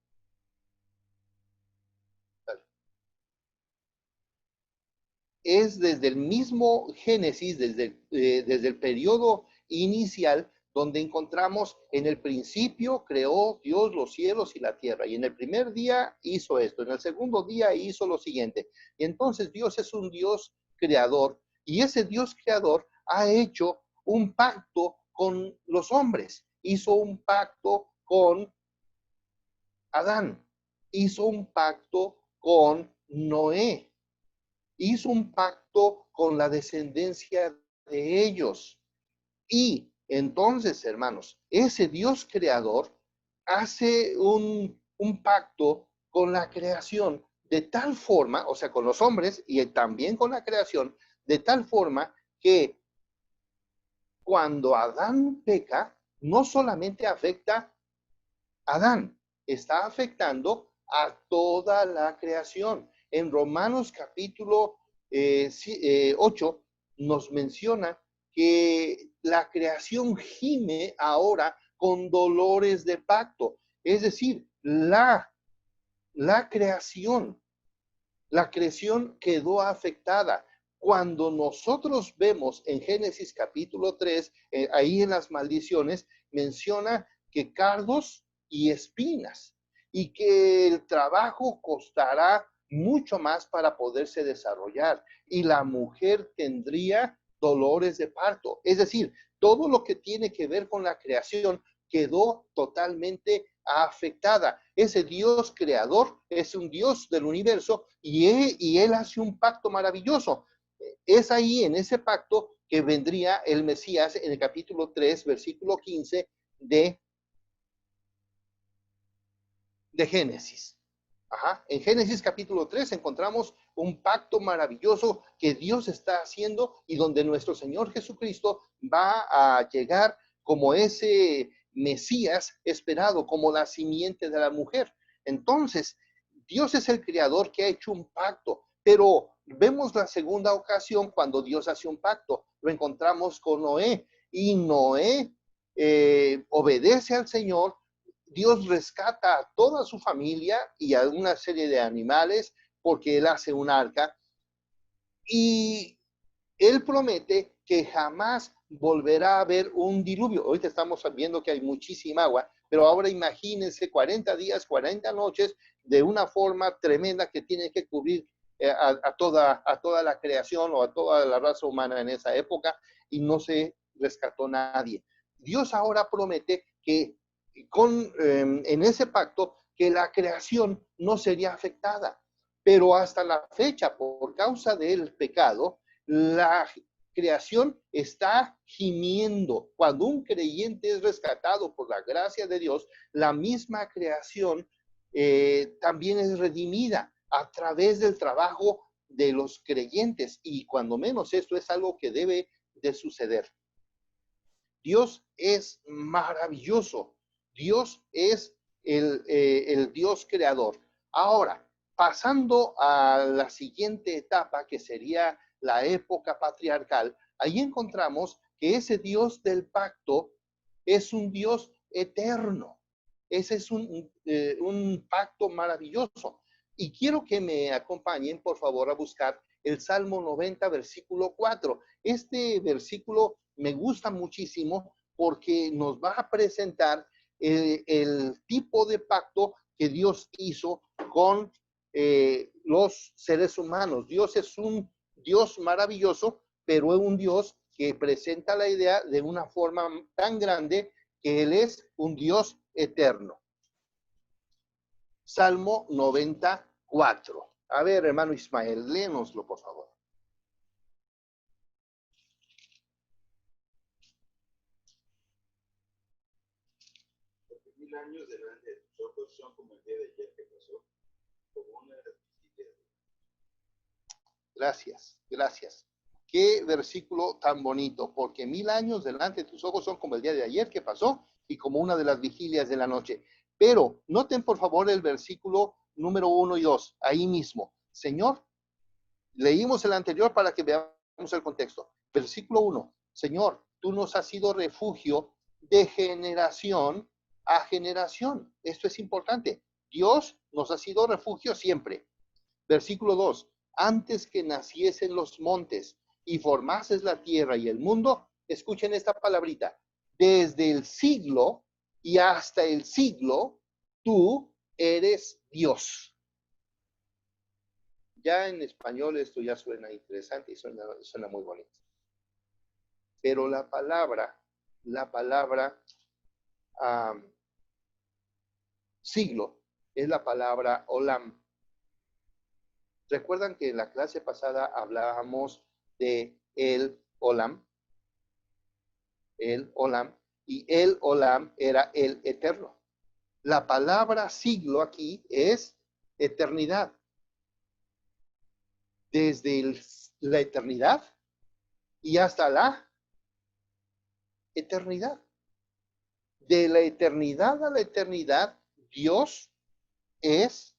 Speaker 2: es desde el mismo Génesis, desde el periodo inicial, donde encontramos en el principio creó Dios los cielos y la tierra, y en el primer día hizo esto, en el segundo día hizo lo siguiente. Y entonces Dios es un Dios creador, y ese Dios creador ha hecho un pacto con los hombres, hizo un pacto con Adán, hizo un pacto con Noé, hizo un pacto con la descendencia de ellos. Y entonces, hermanos, ese Dios creador hace un pacto con la creación de tal forma, o sea, con los hombres y también con la creación, de tal forma que cuando Adán peca, no solamente afecta a Adán, está afectando a toda la creación. En Romanos capítulo 8 nos menciona que la creación gime ahora con dolores de parto. Es decir, la creación quedó afectada. Cuando nosotros vemos en Génesis capítulo 3, ahí en las maldiciones, menciona que cardos y espinas, y que el trabajo costará mucho más para poderse desarrollar, y la mujer tendría dolores de parto. Es decir, todo lo que tiene que ver con la creación quedó totalmente afectada. Ese Dios creador es un Dios del universo, y él hace un pacto maravilloso. Es ahí en ese pacto que vendría el Mesías en el capítulo 3, versículo 15 de Génesis. En Génesis capítulo 3 encontramos un pacto maravilloso que Dios está haciendo, y donde nuestro Señor Jesucristo va a llegar como ese Mesías esperado, como la simiente de la mujer. Entonces, Dios es el creador que ha hecho un pacto, pero vemos la segunda ocasión cuando Dios hace un pacto. Lo encontramos con Noé, y Noé obedece al Señor. Dios rescata a toda su familia y a una serie de animales porque él hace un arca, y él promete que jamás volverá a haber un diluvio. Ahorita estamos viendo que hay muchísima agua, pero ahora imagínense 40 días, 40 noches de una forma tremenda que tiene que cubrir a toda la creación o a toda la raza humana en esa época, y no se rescató nadie. Dios ahora promete que en ese pacto que la creación no sería afectada, pero hasta la fecha, por causa del pecado, la creación está gimiendo. Cuando un creyente es rescatado por la gracia de Dios, la misma creación también es redimida a través del trabajo de los creyentes, y cuando menos esto es algo que debe de suceder. Dios es maravilloso. Dios es el Dios creador. Ahora, pasando a la siguiente etapa, que sería la época patriarcal, ahí encontramos que ese Dios del pacto es un Dios eterno. Ese es un pacto maravilloso. Y quiero que me acompañen, por favor, a buscar el Salmo 90, versículo 4. Este versículo me gusta muchísimo porque nos va a presentar el tipo de pacto que Dios hizo con los seres humanos. Dios es un Dios maravilloso, pero es un Dios que presenta la idea de una forma tan grande que Él es un Dios eterno. Salmo 94. A ver, hermano Ismael, léenoslo, por favor.
Speaker 1: Porque 1000 años delante de tus ojos son como el día de ayer que pasó, como una de las vigilias.
Speaker 2: Gracias, gracias. Qué versículo tan bonito, porque 1000 años delante de tus ojos son como el día de ayer que pasó y como una de las vigilias de la noche. Pero noten por favor el versículo número 1 y 2, ahí mismo. Señor, leímos el anterior para que veamos el contexto. Versículo 1, Señor, tú nos has sido refugio de generación a generación. Esto es importante. Dios nos ha sido refugio siempre. Versículo 2, antes que naciesen los montes y formases la tierra y el mundo, escuchen esta palabrita, desde el siglo y hasta el siglo, tú eres Dios. Ya en español esto ya suena interesante y suena muy bonito. Pero la palabra siglo es la palabra olam. ¿Recuerdan que en la clase pasada hablábamos de el olam? El olam. Y el olam era el eterno. La palabra siglo aquí es eternidad. Desde la eternidad y hasta la eternidad. De la eternidad a la eternidad, Dios es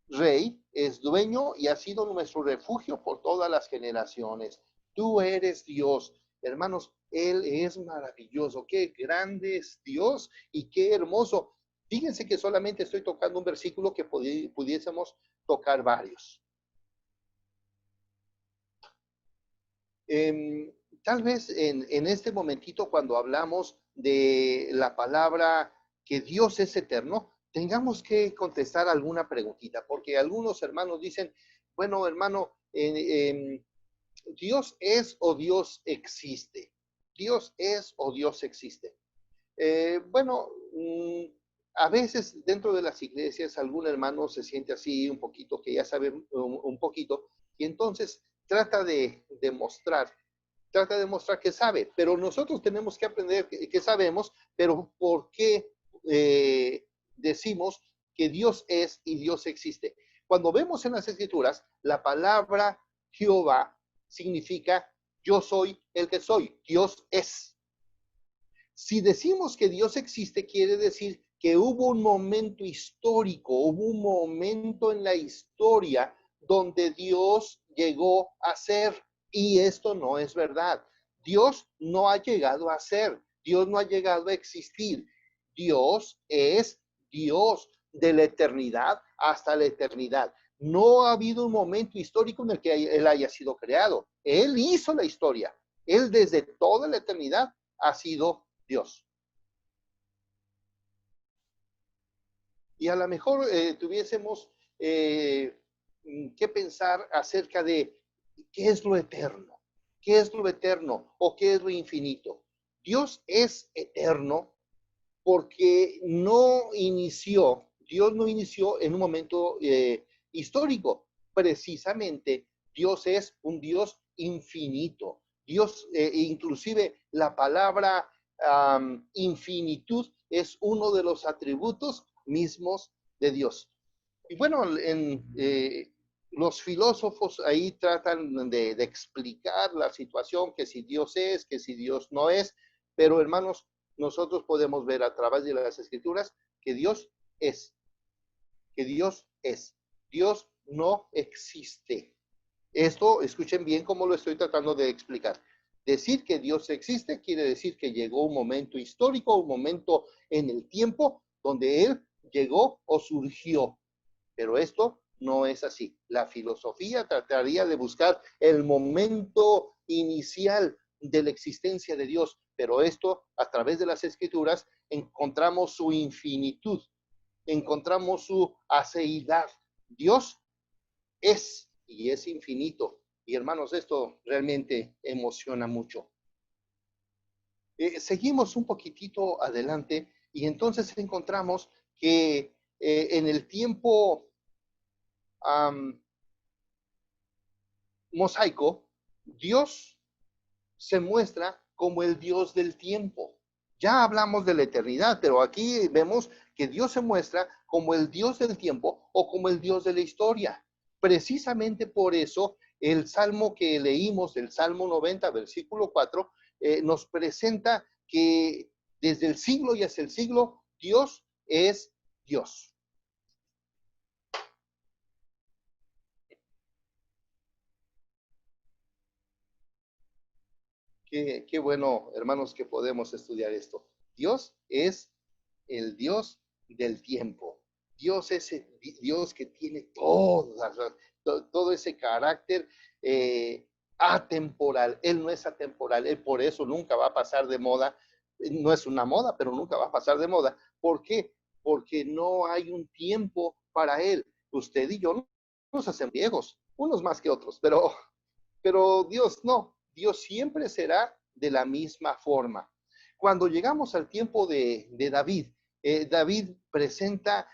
Speaker 2: Rey, es dueño y ha sido nuestro refugio por todas las generaciones. Tú eres Dios. Hermanos, Él es maravilloso. Qué grande es Dios y qué hermoso. Fíjense que solamente estoy tocando un versículo que pudiésemos tocar varios. Tal vez en este momentito, cuando hablamos de la palabra que Dios es eterno, tengamos que contestar alguna preguntita, porque algunos hermanos dicen, bueno, hermano, ¿Dios es o Dios existe? ¿Dios es o Dios existe? Bueno, a veces dentro de las iglesias algún hermano se siente así un poquito, que ya sabe un poquito, y entonces trata de demostrar que sabe, pero nosotros tenemos que aprender que sabemos, pero ¿por qué decimos que Dios es y Dios existe? Cuando vemos en las Escrituras, la palabra Jehová significa yo soy el que soy, Dios es. Si decimos que Dios existe, quiere decir que hubo un momento histórico, hubo un momento en la historia donde Dios llegó a ser. Y esto no es verdad. Dios no ha llegado a ser. Dios no ha llegado a existir. Dios es Dios de la eternidad hasta la eternidad. No ha habido un momento histórico en el que Él haya sido creado. Él hizo la historia. Él desde toda la eternidad ha sido Dios. Y a lo mejor tuviésemos que pensar acerca de qué es lo eterno, qué es lo eterno o qué es lo infinito. Dios es eterno porque Dios no inició en un momento histórico. Precisamente, Dios es un Dios infinito. Dios, inclusive la palabra infinitud es uno de los atributos mismos de Dios. Y bueno, los filósofos ahí tratan de explicar la situación, que si Dios es, que si Dios no es, pero hermanos, nosotros podemos ver a través de las Escrituras que Dios es, que Dios es. Dios no existe. Esto, escuchen bien cómo lo estoy tratando de explicar. Decir que Dios existe quiere decir que llegó un momento histórico, un momento en el tiempo donde Él llegó o surgió. Pero esto no es así. La filosofía trataría de buscar el momento inicial de la existencia de Dios, pero esto, a través de las Escrituras, encontramos su infinitud, encontramos su aceidad. Dios es y es infinito. Y hermanos, esto realmente emociona mucho. Seguimos un poquitito adelante y entonces encontramos que en el tiempo mosaico, Dios se muestra como el Dios del tiempo. Ya hablamos de la eternidad, pero aquí vemos que Dios se muestra como el Dios del tiempo o como el Dios de la historia. Precisamente por eso el salmo que leímos, el Salmo 90, versículo 4, nos presenta que desde el siglo y hasta el siglo, Dios es Dios. Qué bueno, hermanos, que podemos estudiar esto. Dios es el Dios del tiempo. Dios es el Dios que tiene todo ese carácter atemporal. Él no es atemporal. Él por eso nunca va a pasar de moda. No es una moda, pero nunca va a pasar de moda. ¿Por qué? Porque no hay un tiempo para él. Usted y yo nos hacemos viejos, unos más que otros, pero Dios no. Dios siempre será de la misma forma. Cuando llegamos al tiempo de David, David presenta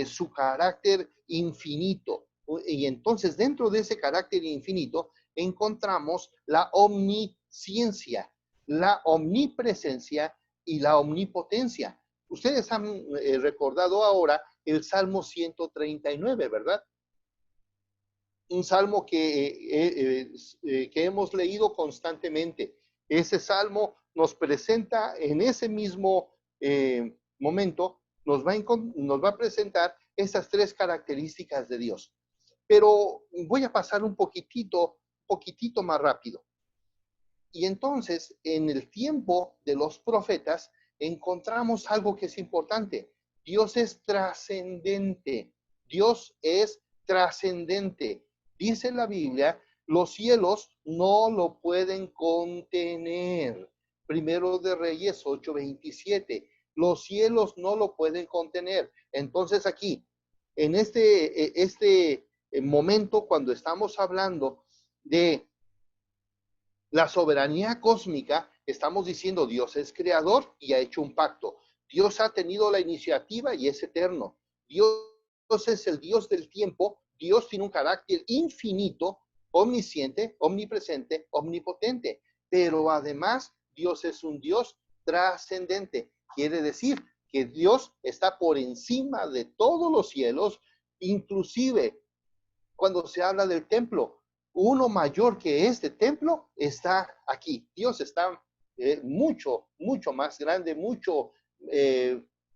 Speaker 2: su carácter infinito. Y entonces dentro de ese carácter infinito encontramos la omnisciencia, la omnipresencia y la omnipotencia. Ustedes han recordado ahora el Salmo 139, ¿verdad? Un salmo que hemos leído constantemente. Ese salmo nos presenta en ese mismo momento, nos va a presentar esas tres características de Dios. Pero voy a pasar un poquitito más rápido. Y entonces, en el tiempo de los profetas, encontramos algo que es importante. Dios es trascendente. Dios es trascendente. Dice la Biblia, los cielos no lo pueden contener. Primero de Reyes 8:27. Los cielos no lo pueden contener. Entonces aquí, en este momento, cuando estamos hablando de la soberanía cósmica, estamos diciendo Dios es creador y ha hecho un pacto. Dios ha tenido la iniciativa y es eterno. Dios es el Dios del tiempo. Dios tiene un carácter infinito, omnisciente, omnipresente, omnipotente. Pero además, Dios es un Dios trascendente. Quiere decir que Dios está por encima de todos los cielos, inclusive cuando se habla del templo. Uno mayor que este templo está aquí. Dios está mucho más grande, mucho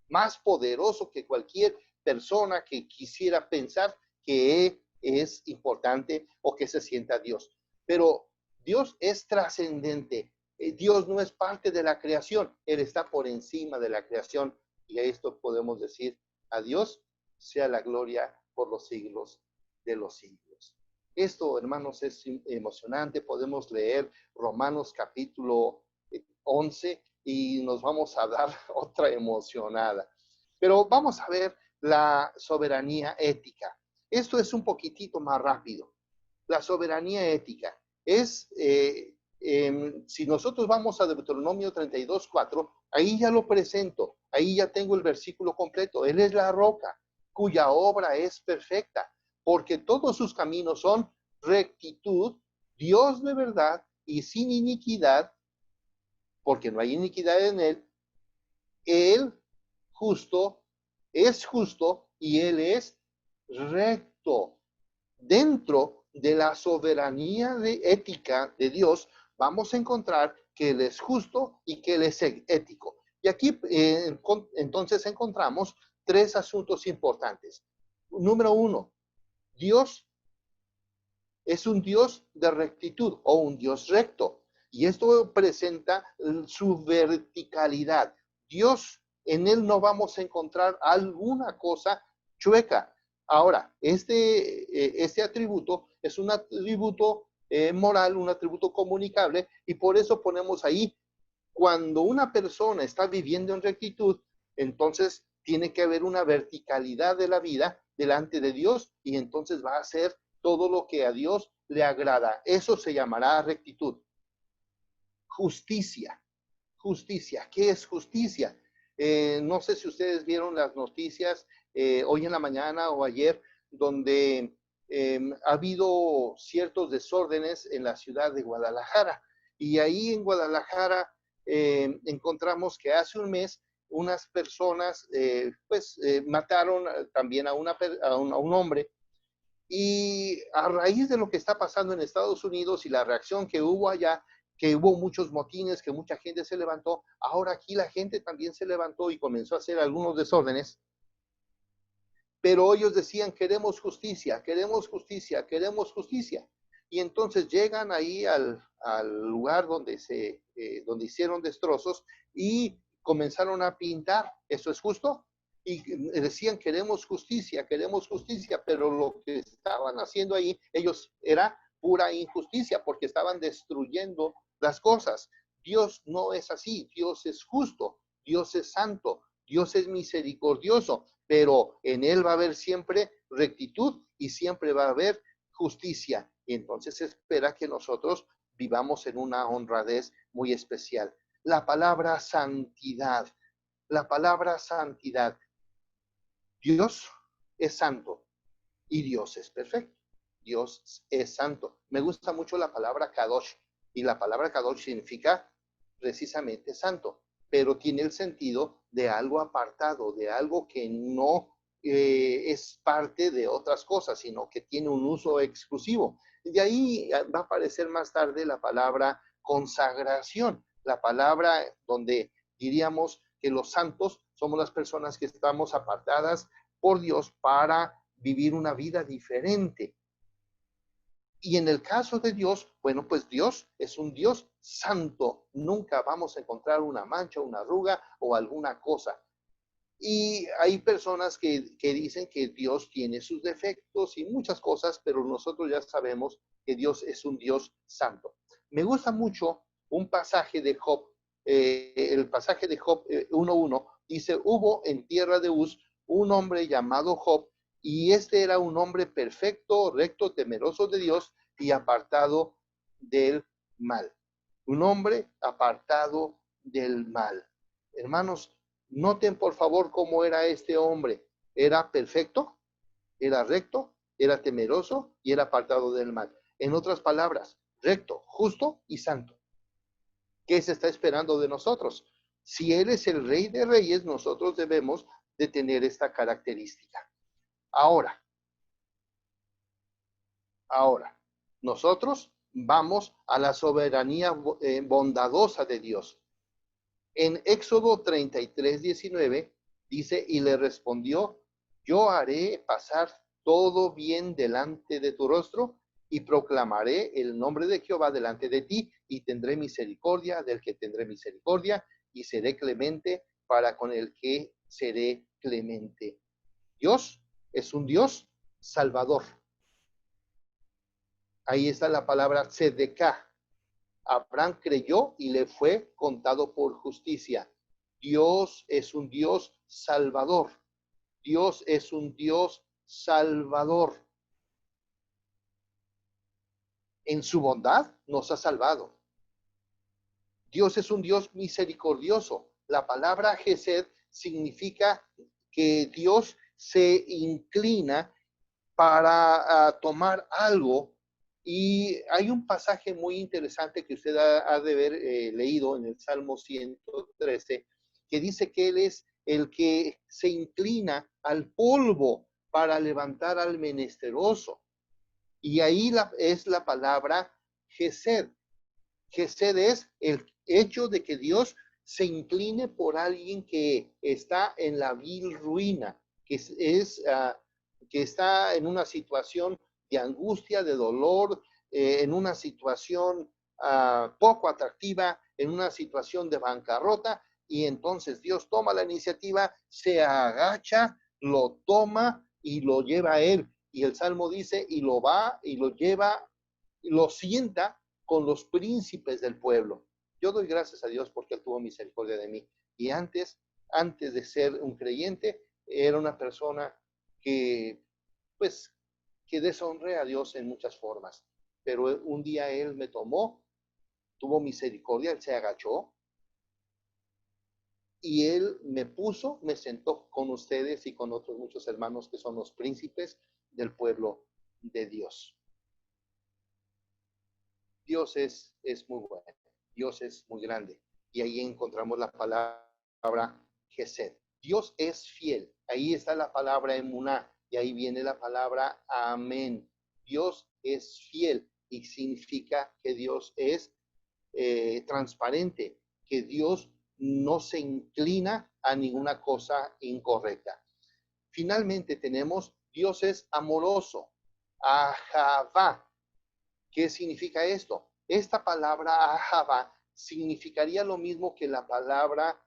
Speaker 2: más poderoso que cualquier persona que quisiera pensar que es importante o que se sienta Dios. Pero Dios es trascendente. Dios no es parte de la creación. Él está por encima de la creación. Y a esto podemos decir, a Dios sea la gloria por los siglos de los siglos. Esto, hermanos, es emocionante. Podemos leer Romanos capítulo 11 y nos vamos a dar otra emocionada. Pero vamos a ver la soberanía ética. Esto es un poquitito más rápido. La soberanía ética es, si nosotros vamos a Deuteronomio 32:4, ahí ya lo presento, ahí ya tengo el versículo completo. Él es la roca, cuya obra es perfecta, porque todos sus caminos son rectitud, Dios de verdad y sin iniquidad, porque no hay iniquidad en él. Él justo, es justo y él es recto. Dentro de la soberanía ética de Dios, vamos a encontrar que Él es justo y que Él es ético. Y aquí entonces encontramos tres asuntos importantes. Número uno, Dios es un Dios de rectitud o un Dios recto. Y esto presenta su verticalidad. Dios, en Él no vamos a encontrar alguna cosa chueca. Ahora, este atributo es un atributo moral, un atributo comunicable, y por eso ponemos ahí, cuando una persona está viviendo en rectitud, entonces tiene que haber una verticalidad de la vida delante de Dios, y entonces va a hacer todo lo que a Dios le agrada. Eso se llamará rectitud. Justicia. Justicia. ¿Qué es justicia? No sé si ustedes vieron las noticias hoy en la mañana o ayer, donde ha habido ciertos desórdenes en la ciudad de Guadalajara. Y ahí en Guadalajara encontramos que hace un mes unas personas mataron también a un hombre. Y a raíz de lo que está pasando en Estados Unidos y la reacción que hubo allá, que hubo muchos motines, que mucha gente se levantó, ahora aquí la gente también se levantó y comenzó a hacer algunos desórdenes. Pero ellos decían, queremos justicia, queremos justicia, queremos justicia. Y entonces llegan ahí al lugar donde hicieron destrozos y comenzaron a pintar. ¿Eso es justo? Y decían, queremos justicia, pero lo que estaban haciendo ahí, ellos era pura injusticia, porque estaban destruyendo las cosas. Dios no es así. Dios es justo, Dios es santo, Dios es misericordioso, pero en Él va a haber siempre rectitud y siempre va a haber justicia. Y entonces espera que nosotros vivamos en una honradez muy especial. La palabra santidad, la palabra santidad. Dios es santo y Dios es perfecto. Dios es santo. Me gusta mucho la palabra Kadosh, y la palabra Kadosh significa precisamente santo, pero tiene el sentido de algo apartado, de algo que no es parte de otras cosas, sino que tiene un uso exclusivo. De ahí va a aparecer más tarde la palabra consagración, la palabra donde diríamos que los santos somos las personas que estamos apartadas por Dios para vivir una vida diferente. Y en el caso de Dios, bueno, pues Dios es un Dios santo. Nunca vamos a encontrar una mancha, una arruga o alguna cosa. Y hay personas que dicen que Dios tiene sus defectos y muchas cosas, pero nosotros ya sabemos que Dios es un Dios santo. Me gusta mucho un pasaje de Job, el pasaje de Job 1:1, dice, hubo en tierra de Uz un hombre llamado Job, y este era un hombre perfecto, recto, temeroso de Dios y apartado del mal. Un hombre apartado del mal. Hermanos, noten por favor cómo era este hombre. Era perfecto, era recto, era temeroso y era apartado del mal. En otras palabras, recto, justo y santo. ¿Qué se está esperando de nosotros? Si Él es el Rey de Reyes, nosotros debemos de tener esta característica. Ahora, nosotros vamos a la soberanía bondadosa de Dios. En Éxodo 33:19 dice, y le respondió, yo haré pasar todo bien delante de tu rostro y proclamaré el nombre de Jehová delante de ti y tendré misericordia del que tendré misericordia y seré clemente para con el que seré clemente. Dios es un Dios salvador. Ahí está la palabra tzedekah. Abraham creyó y le fue contado por justicia. Dios es un Dios salvador. Dios es un Dios salvador. En su bondad nos ha salvado. Dios es un Dios misericordioso. La palabra Gesed significa que Dios se inclina para tomar algo. Y hay un pasaje muy interesante que usted ha de haber leído en el Salmo 113, que dice que Él es el que se inclina al polvo para levantar al menesteroso. Y ahí es la palabra Gesed. Gesed es el hecho de que Dios se incline por alguien que está en la vil ruina, que está en una situación de angustia, de dolor, en una situación poco atractiva, en una situación de bancarrota, y entonces Dios toma la iniciativa, se agacha, lo toma y lo lleva a Él. Y el Salmo dice, y lo va y lo lleva, y lo sienta con los príncipes del pueblo. Yo doy gracias a Dios porque Él tuvo misericordia de mí. Y antes de ser un creyente, era una persona que deshonré a Dios en muchas formas. Pero un día Él me tomó, tuvo misericordia, Él se agachó y Él me sentó con ustedes y con otros muchos hermanos que son los príncipes del pueblo de Dios. Dios es muy bueno, Dios es muy grande. Y ahí encontramos la palabra Gesed. Dios es fiel. Ahí está la palabra emuná. Y ahí viene la palabra amén. Dios es fiel y significa que Dios es transparente, que Dios no se inclina a ninguna cosa incorrecta. Finalmente tenemos Dios es amoroso, ahavá. ¿Qué significa esto? Esta palabra ahavá significaría lo mismo que la palabra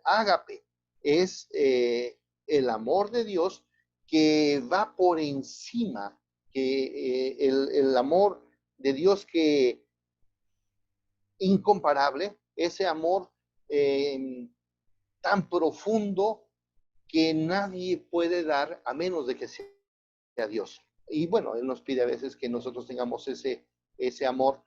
Speaker 2: ágape. Es el amor de Dios que va por encima, que el amor de Dios que incomparable, ese amor tan profundo que nadie puede dar a menos de que sea Dios. Y bueno, Él nos pide a veces que nosotros tengamos ese amor,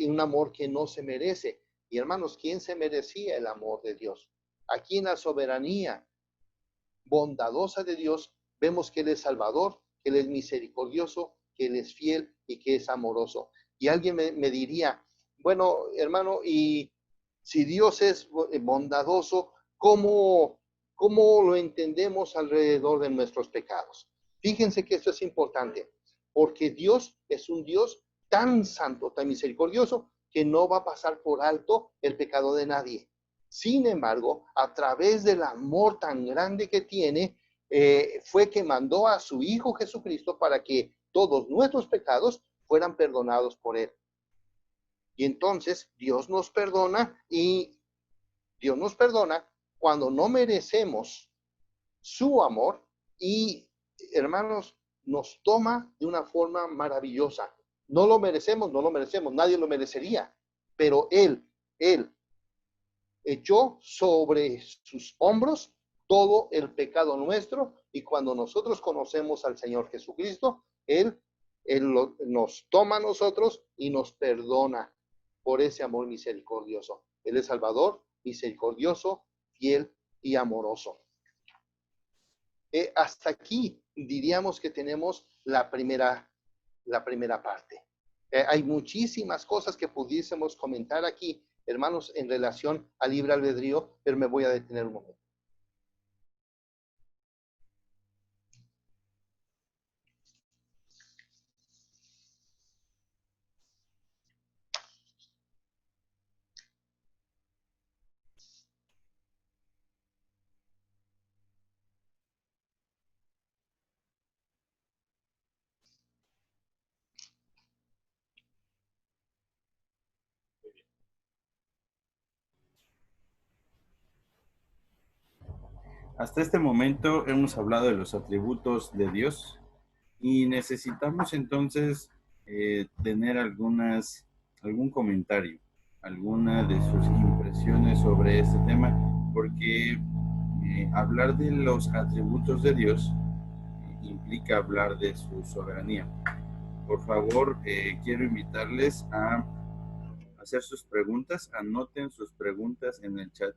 Speaker 2: un amor que no se merece. Y hermanos, ¿quién se merecía el amor de Dios? Aquí en la soberanía bondadosa de Dios, vemos que Él es salvador, que Él es misericordioso, que Él es fiel y que es amoroso. Y alguien me diría, bueno, hermano, y si Dios es bondadoso, ¿cómo lo entendemos alrededor de nuestros pecados? Fíjense que esto es importante, porque Dios es un Dios tan santo, tan misericordioso, que no va a pasar por alto el pecado de nadie. Sin embargo, a través del amor tan grande que tiene, fue que mandó a su Hijo Jesucristo para que todos nuestros pecados fueran perdonados por Él. Y entonces Dios nos perdona, y Dios nos perdona cuando no merecemos su amor, y hermanos, nos toma de una forma maravillosa. No lo merecemos, nadie lo merecería, pero Él echó sobre sus hombros todo el pecado nuestro, y cuando nosotros conocemos al Señor Jesucristo, Él nos toma a nosotros y nos perdona por ese amor misericordioso. Él es Salvador, misericordioso, fiel y amoroso. Hasta aquí diríamos que tenemos la primera parte. Hay muchísimas cosas que pudiésemos comentar aquí, hermanos, en relación al libre albedrío, pero me voy a detener un momento.
Speaker 1: Hasta este momento hemos hablado de los atributos de Dios y necesitamos entonces tener algún comentario, alguna de sus impresiones sobre este tema, porque hablar de los atributos de Dios implica hablar de su soberanía. Por favor, quiero invitarles a hacer sus preguntas, anoten sus preguntas en el chat.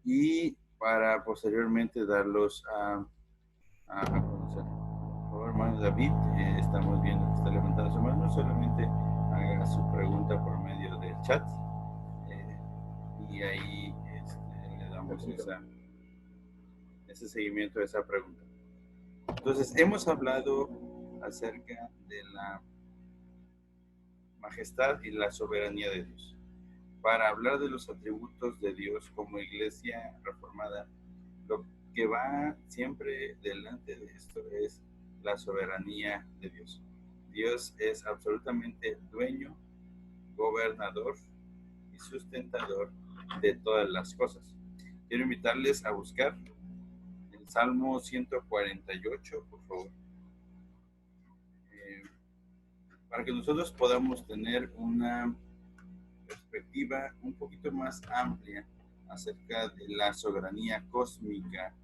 Speaker 1: Y para posteriormente darlos a conocer. Por favor, hermano David, estamos viendo que está levantando su mano, solamente haga su pregunta por medio del chat, y ahí le damos ese seguimiento a esa pregunta. Entonces, hemos hablado acerca de la majestad y la soberanía de Dios. Para hablar de los atributos de Dios como iglesia reformada, lo que va siempre delante de esto es la soberanía de Dios. Dios es absolutamente dueño, gobernador y sustentador de todas las cosas. Quiero invitarles a buscar el Salmo 148, por favor, para que nosotros podamos tener una perspectiva un poquito más amplia acerca de la soberanía cósmica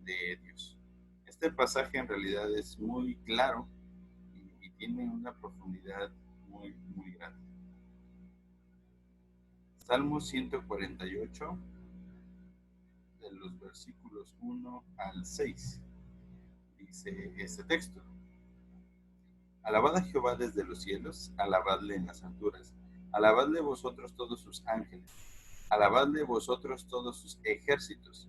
Speaker 1: de Dios. Este pasaje en realidad es muy claro y tiene una profundidad muy, muy grande. Salmo 148, de los versículos 1 al 6, dice este texto: Alabad a Jehová desde los cielos, alabadle en las alturas, alabadle vosotros todos sus ángeles, alabadle vosotros todos sus ejércitos,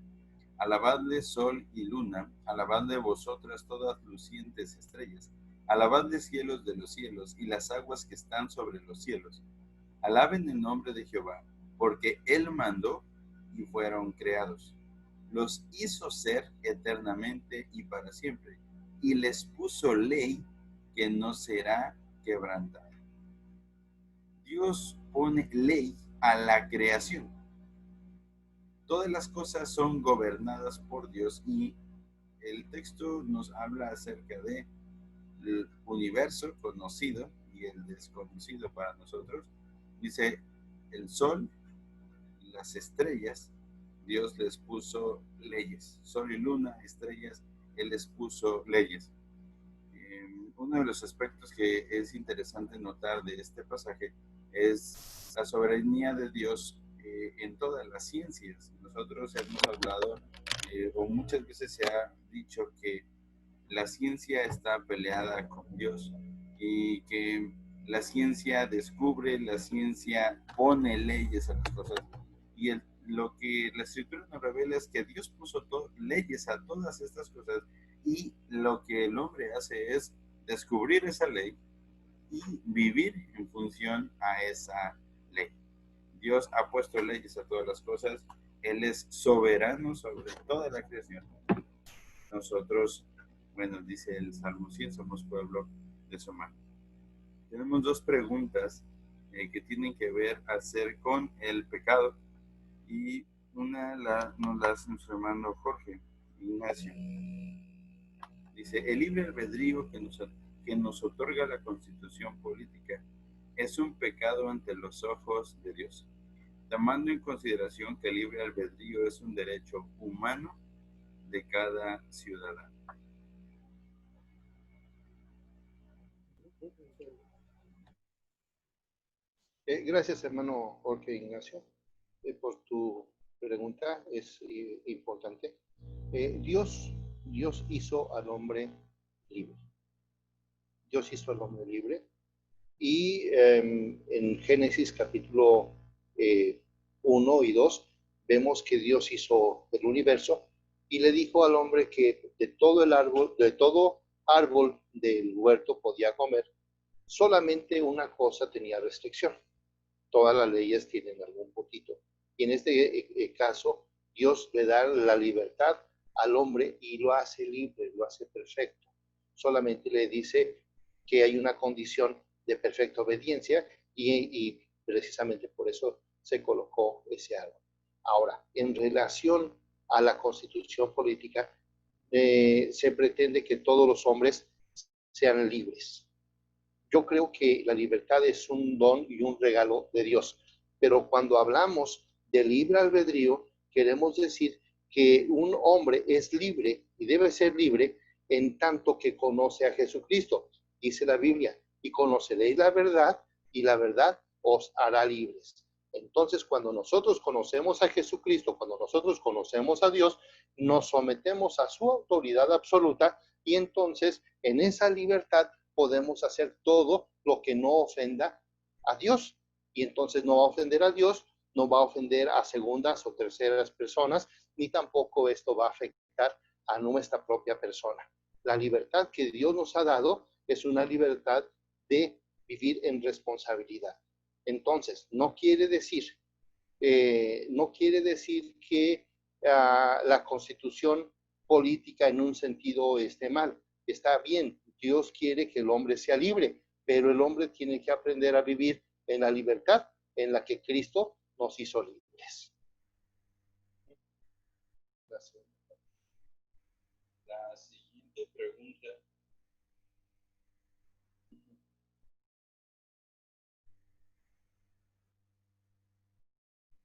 Speaker 1: alabadle sol y luna, alabadle vosotras todas lucientes estrellas, alabadle cielos de los cielos y las aguas que están sobre los cielos. Alaben el nombre de Jehová, porque Él mandó y fueron creados. Los hizo ser eternamente y para siempre, y les puso ley que no será quebrantada. Dios pone ley a la creación. Todas las cosas son gobernadas por Dios, y el texto nos habla acerca de el universo conocido y el desconocido para nosotros. Dice, el sol, las estrellas, Dios les puso leyes. Sol y luna, estrellas, Él les puso leyes. Uno de los aspectos que es interesante notar de este pasaje es la soberanía de Dios en todas las ciencias. Nosotros hemos hablado, o muchas veces se ha dicho que la ciencia está peleada con Dios y que la ciencia descubre, la ciencia pone leyes a las cosas. Y lo que la Escritura nos revela es que Dios puso leyes a todas estas cosas, y lo que el hombre hace es descubrir esa ley y vivir en función a esa ley. Dios ha puesto leyes a todas las cosas. Él es soberano sobre toda la creación. Nosotros, bueno, dice el Salmo 100, somos pueblo de su mano. Tenemos dos preguntas que tienen que ver con el pecado, y una nos la hace nuestro hermano Jorge Ignacio. Dice: el libre albedrío que nos otorga la Constitución política es un pecado ante los ojos de Dios, tomando en consideración que el libre albedrío es un derecho humano de cada ciudadano.
Speaker 2: Gracias, hermano Jorge Ignacio, por tu pregunta. Es importante. Dios hizo al hombre libre. Dios hizo al hombre libre. Y en Génesis capítulo 1 y 2 vemos que Dios hizo el universo y le dijo al hombre que de todo árbol del huerto podía comer. Solamente una cosa tenía restricción. Todas las leyes tienen algún poquito. Y en este caso, Dios le da la libertad al hombre y lo hace libre, lo hace perfecto. Solamente le dice que hay una condición de perfecta obediencia y precisamente por eso se colocó ese árbol. Ahora, en relación a la constitución política, se pretende que todos los hombres sean libres. Yo creo que la libertad es un don y un regalo de Dios, pero cuando hablamos de libre albedrío, queremos decir que un hombre es libre y debe ser libre en tanto que conoce a Jesucristo. Dice la Biblia: y conoceréis la verdad, y la verdad os hará libres. Entonces, cuando nosotros conocemos a Jesucristo, cuando nosotros conocemos a Dios, nos sometemos a su autoridad absoluta, y entonces en esa libertad podemos hacer todo lo que no ofenda a Dios. Y entonces no va a ofender a Dios, no va a ofender a segundas o terceras personas, ni tampoco esto va a afectar a nuestra propia persona. La libertad que Dios nos ha dado es una libertad de vivir en responsabilidad. Entonces, no quiere decir que la constitución política en un sentido esté mal. Está bien, Dios quiere que el hombre sea libre, pero el hombre tiene que aprender a vivir en la libertad en la que Cristo nos hizo libres. Gracias.
Speaker 1: La siguiente pregunta.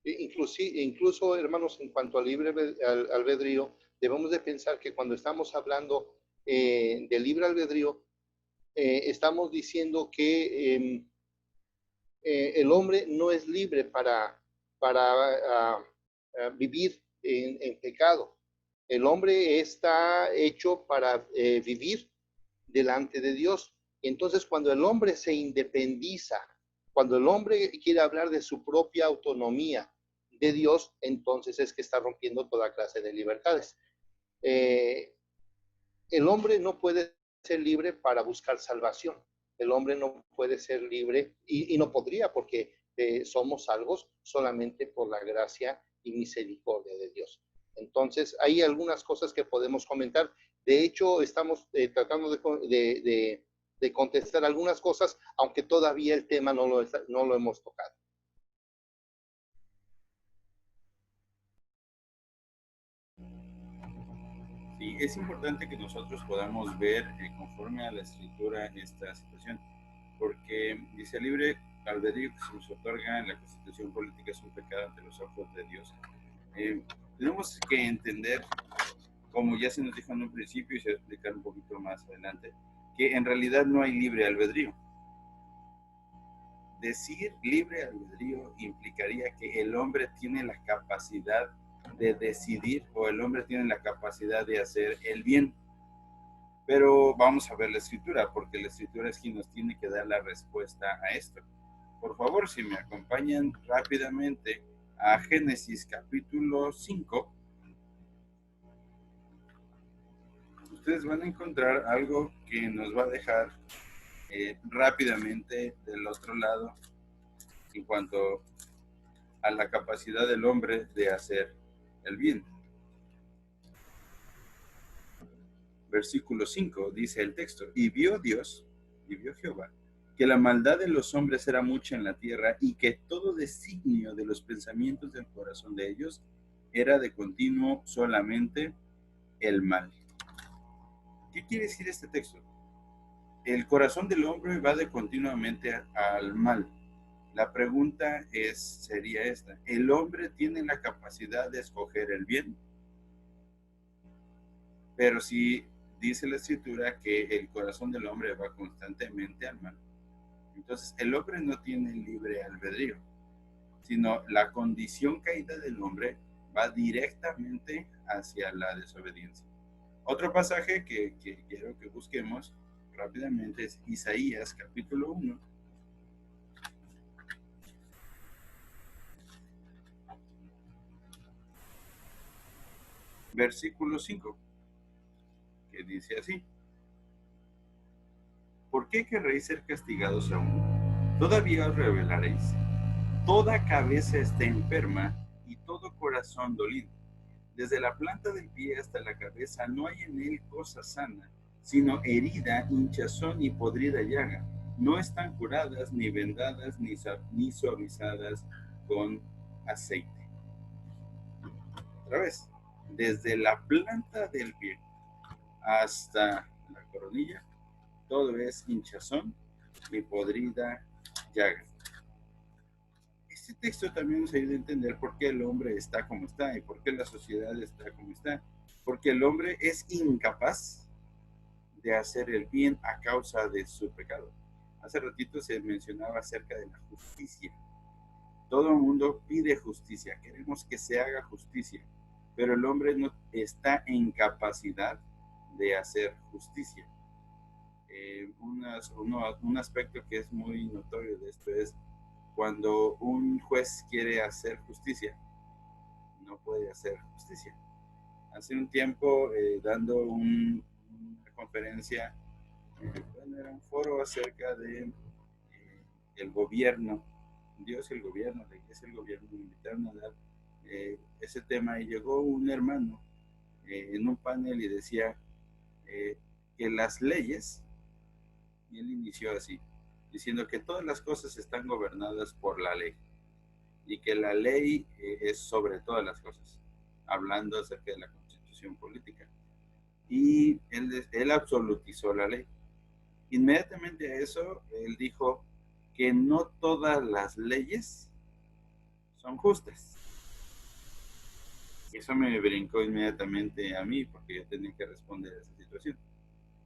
Speaker 2: Incluso, hermanos, en cuanto al libre albedrío, debemos de pensar que cuando estamos hablando de libre albedrío, estamos diciendo que el hombre no es libre para vivir en pecado. El hombre está hecho para vivir delante de Dios. Y entonces, cuando el hombre se independiza, cuando el hombre quiere hablar de su propia autonomía de Dios, entonces es que está rompiendo toda clase de libertades. El hombre no puede ser libre para buscar salvación. El hombre no puede ser libre y no podría, porque somos salvos solamente por la gracia y misericordia de Dios. Entonces, hay algunas cosas que podemos comentar. De hecho, estamos tratando de contestar algunas cosas, aunque todavía el tema no lo hemos tocado.
Speaker 1: Sí, es importante que nosotros podamos ver conforme a la Escritura esta situación, porque dice: libre albedrío que se nos otorga en la Constitución política es un pecado ante los ojos de Dios. Tenemos que entender, como ya se nos dijo en un principio y se va a explicar un poquito más adelante, que en realidad no hay libre albedrío. Decir libre albedrío implicaría que el hombre tiene la capacidad de decidir o el hombre tiene la capacidad de hacer el bien. Pero vamos a ver la escritura, porque la escritura es quien nos tiene que dar la respuesta a esto. Por favor, si me acompañan rápidamente a Génesis capítulo 5, ustedes van a encontrar algo que nos va a dejar rápidamente del otro lado en cuanto a la capacidad del hombre de hacer el bien. Versículo 5 dice el texto: y vio Dios, y vio Jehová, que la maldad de los hombres era mucha en la tierra y que todo designio de los pensamientos del corazón de ellos era de continuo solamente el mal. ¿Qué quiere decir este texto? El corazón del hombre va de continuamente al mal. La pregunta sería esta: ¿el hombre tiene la capacidad de escoger el bien? Pero si dice la escritura que el corazón del hombre va constantemente al mal, entonces el hombre no tiene libre albedrío, sino la condición caída del hombre va directamente hacia la desobediencia. Otro pasaje que quiero que busquemos rápidamente es Isaías capítulo 1. Versículo 5, que dice así: ¿por qué querréis ser castigados aún? ¿Todavía os rebelaréis? Toda cabeza está enferma y todo corazón dolido. Desde la planta del pie hasta la cabeza no hay en él cosa sana, sino herida, hinchazón y podrida llaga. No están curadas, ni vendadas, ni suavizadas con aceite. Otra vez, desde la planta del pie hasta la coronilla, todo es hinchazón y podrida llaga. Este texto también nos ayuda a entender por qué el hombre está como está y por qué la sociedad está como está. Porque el hombre es incapaz de hacer el bien a causa de su pecado. Hace ratito se mencionaba acerca de la justicia. Todo el mundo pide justicia, queremos que se haga justicia, pero el hombre no está en capacidad de hacer justicia. Un aspecto que es muy notorio de esto es cuando un juez quiere hacer justicia, no puede hacer justicia. Hace un tiempo, dando una conferencia, era un foro acerca de el gobierno, Dios y el gobierno, la iglesia y el gobierno, me invitaron a dar ese tema y llegó un hermano en un panel y decía que las leyes, y él inició así, diciendo que todas las cosas están gobernadas por la ley y que la ley es sobre todas las cosas, hablando acerca de la constitución política. Y él absolutizó la ley. Inmediatamente a eso, él dijo que no todas las leyes son justas. Y eso me brincó inmediatamente a mí, porque yo tenía que responder a esa situación.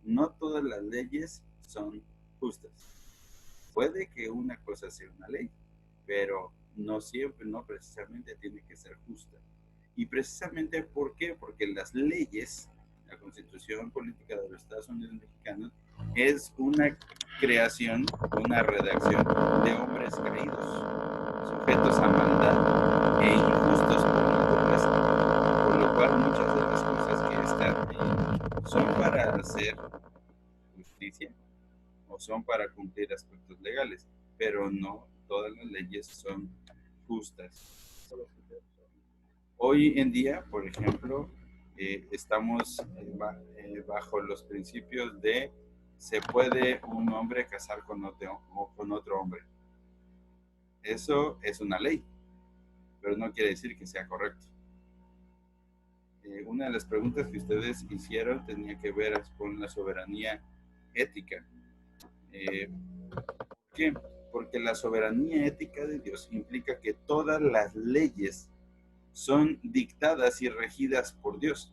Speaker 1: No todas las leyes son justas. Puede que una cosa sea una ley, pero no siempre, no precisamente tiene que ser justa. Y precisamente, ¿por qué? Porque las leyes, la Constitución Política de los Estados Unidos Mexicanos, es una creación, una redacción de hombres caídos, sujetos a maldad e injustos por naturaleza, por lo cual muchas de las cosas que están ahí son para hacer justicia o son para cumplir aspectos legales, pero no todas las leyes son justas. Hoy en día, por ejemplo, estamos bajo los principios de se puede un hombre casar con otro hombre. Eso es una ley, pero no quiere decir que sea correcto. Una de las preguntas que ustedes hicieron tenía que ver con la soberanía ética. ¿Por qué? porque la soberanía ética de Dios implica que todas las leyes son dictadas y regidas por Dios.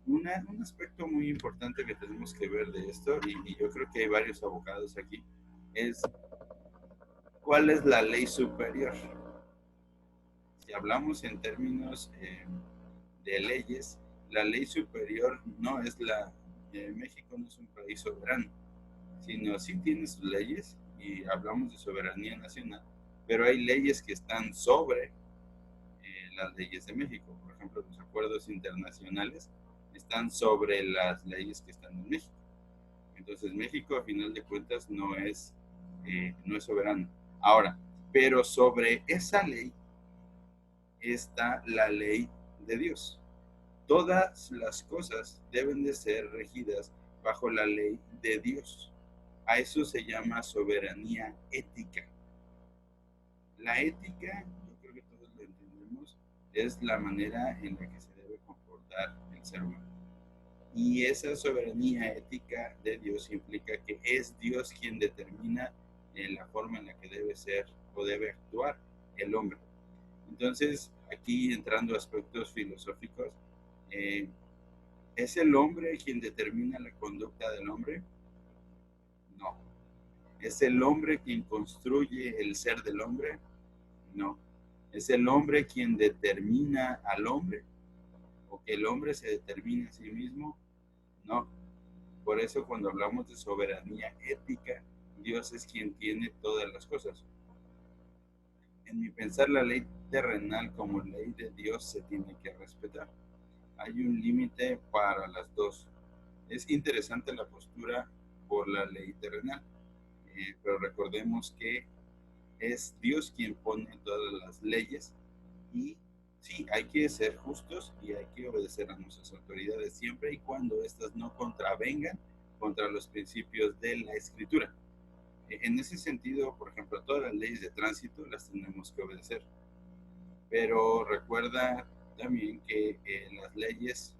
Speaker 1: Un aspecto muy importante que tenemos que ver de esto, y yo creo que hay varios abogados aquí, es ¿cuál es la ley superior? Si hablamos en términos de leyes, la ley superior no es México no es un país soberano, sino sí tiene sus leyes, y hablamos de soberanía nacional, pero hay leyes que están sobre las leyes de México. Por ejemplo, los acuerdos internacionales están sobre las leyes que están en México. Entonces, México, a final de cuentas, no es soberano. Ahora, pero sobre esa ley está la ley de Dios. Todas las cosas deben de ser regidas bajo la ley de Dios. A eso se llama soberanía ética. La ética, yo creo que todos lo entendemos, es la manera en la que se debe comportar el ser humano. Y esa soberanía ética de Dios implica que es Dios quien determina la forma en la que debe ser o debe actuar el hombre. Entonces, aquí entrando a aspectos filosóficos, ¿es el hombre quien determina la conducta del hombre? No. ¿Es el hombre quien construye el ser del hombre? No. ¿Es el hombre quien determina al hombre? ¿O que el hombre se determine a sí mismo? No. Por eso cuando hablamos de soberanía ética, Dios es quien tiene todas las cosas. En mi pensar, la ley terrenal como ley de Dios se tiene que respetar. Hay un límite para las dos. Es interesante la postura por la ley terrenal, pero recordemos que es Dios quien pone todas las leyes, y sí, hay que ser justos y hay que obedecer a nuestras autoridades siempre y cuando éstas no contravengan contra los principios de la Escritura. En ese sentido, por ejemplo, todas las leyes de tránsito las tenemos que obedecer, pero recuerda también que las leyes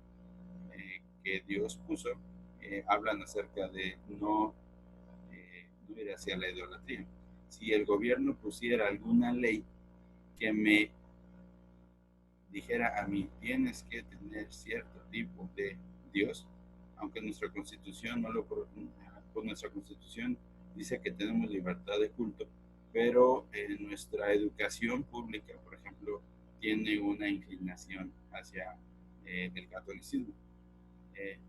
Speaker 1: que Dios puso hablan acerca de no ir hacia la idolatría. Si el gobierno pusiera alguna ley que me dijera a mí, tienes que tener cierto tipo de Dios, aunque nuestra constitución no lo, pues nuestra constitución dice que tenemos libertad de culto, pero nuestra educación pública, por ejemplo, tiene una inclinación hacia el catolicismo.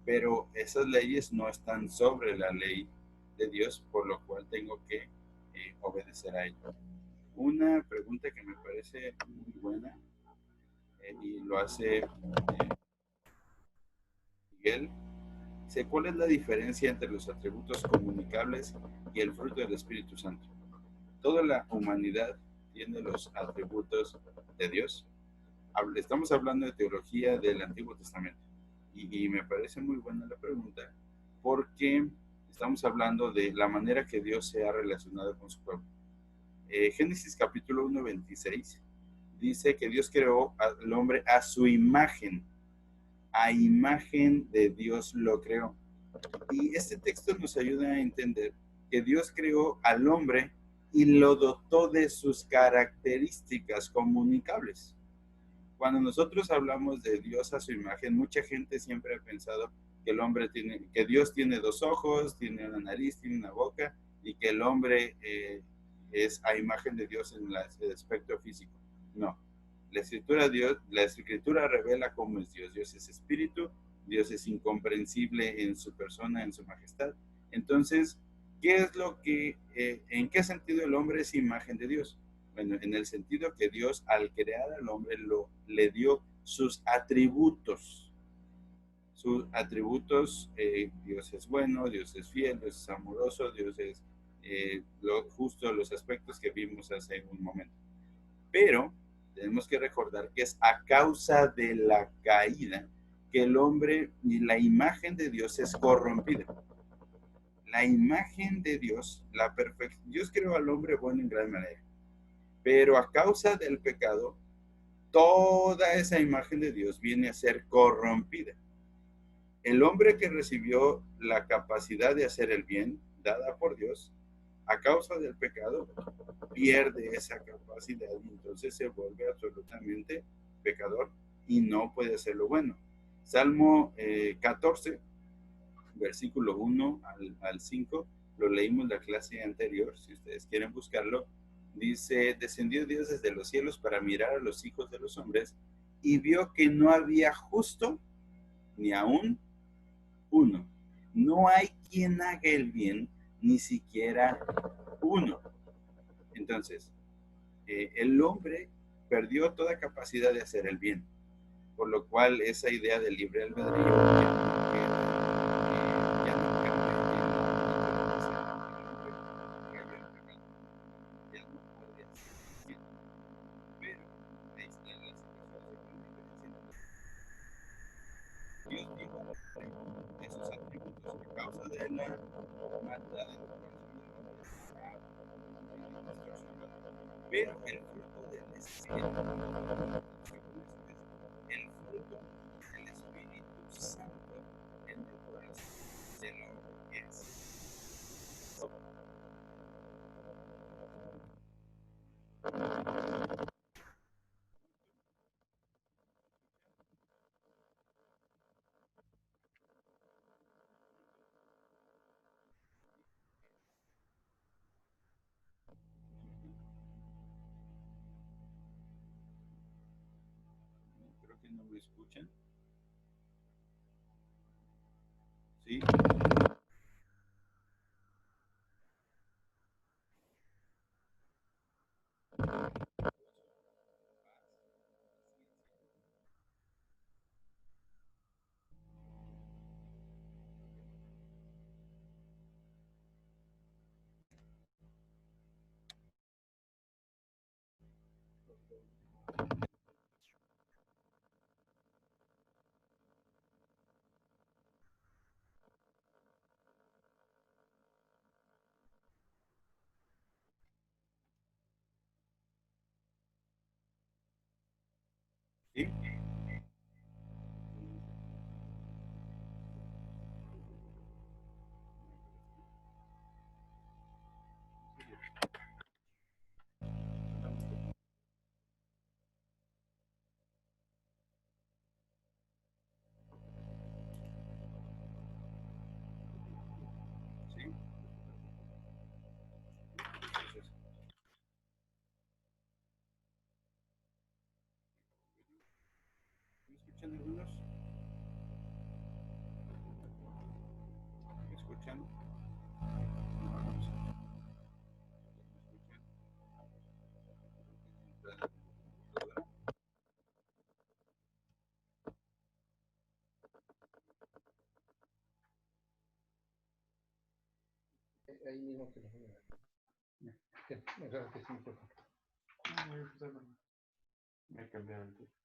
Speaker 1: Pero esas leyes no están sobre la ley de Dios, por lo cual tengo que obedecer a ella. Una pregunta que me parece muy buena y lo hace Miguel, dice, ¿cuál es la diferencia entre los atributos comunicables y el fruto del Espíritu Santo? Toda la humanidad tiene los atributos de Dios. Estamos hablando de teología del Antiguo Testamento y me parece muy buena la pregunta porque estamos hablando de la manera que Dios se ha relacionado con su pueblo. Génesis capítulo 1, 26 dice que Dios creó al hombre a su imagen. A imagen de Dios lo creó. Y este texto nos ayuda a entender que Dios creó al hombre y lo dotó de sus características comunicables. Cuando nosotros hablamos de Dios a su imagen, mucha gente siempre ha pensado que Dios tiene dos ojos, tiene una nariz, tiene una boca, y que el hombre es a imagen de Dios en el aspecto físico. No. La escritura revela cómo es Dios. Dios es espíritu, Dios es incomprensible en su persona, en su majestad. Entonces, ¿en qué sentido el hombre es imagen de Dios? Bueno, en el sentido que Dios al crear al hombre le dio sus atributos. Sus atributos, Dios es bueno, Dios es fiel, Dios es amoroso, Dios es justo, los aspectos que vimos hace un momento. Pero tenemos que recordar que es a causa de la caída que el hombre y la imagen de Dios es corrompida. La imagen de Dios, Dios creó al hombre bueno en gran manera, pero a causa del pecado, toda esa imagen de Dios viene a ser corrompida. El hombre que recibió la capacidad de hacer el bien, dada por Dios, A causa del pecado, pierde esa capacidad y entonces se vuelve absolutamente pecador y no puede hacer lo bueno. Salmo 14, versículo 1 al 5, lo leímos la clase anterior, si ustedes quieren buscarlo. Dice, descendió Dios desde los cielos para mirar a los hijos de los hombres y vio que no había justo ni aún uno. No hay quien haga el bien, ni siquiera uno. Entonces, el hombre perdió toda capacidad de hacer el bien, por lo cual esa idea del libre albedrío ya no pero ahí está la situación de Dios dijo esos atributos a causa de la maldad en el corazón del hombre, pero el fruto del Espíritu, el fruto del Espíritu Santo en el corazón del hombre es creo que no me escuchan. ¿Sí? ¿Sí? ¿Sí? Entonces, ¿me escuchan algunos? ¿Me escuchan?
Speaker 2: Ahí mismo que
Speaker 1: Me cambiaron el tiempo.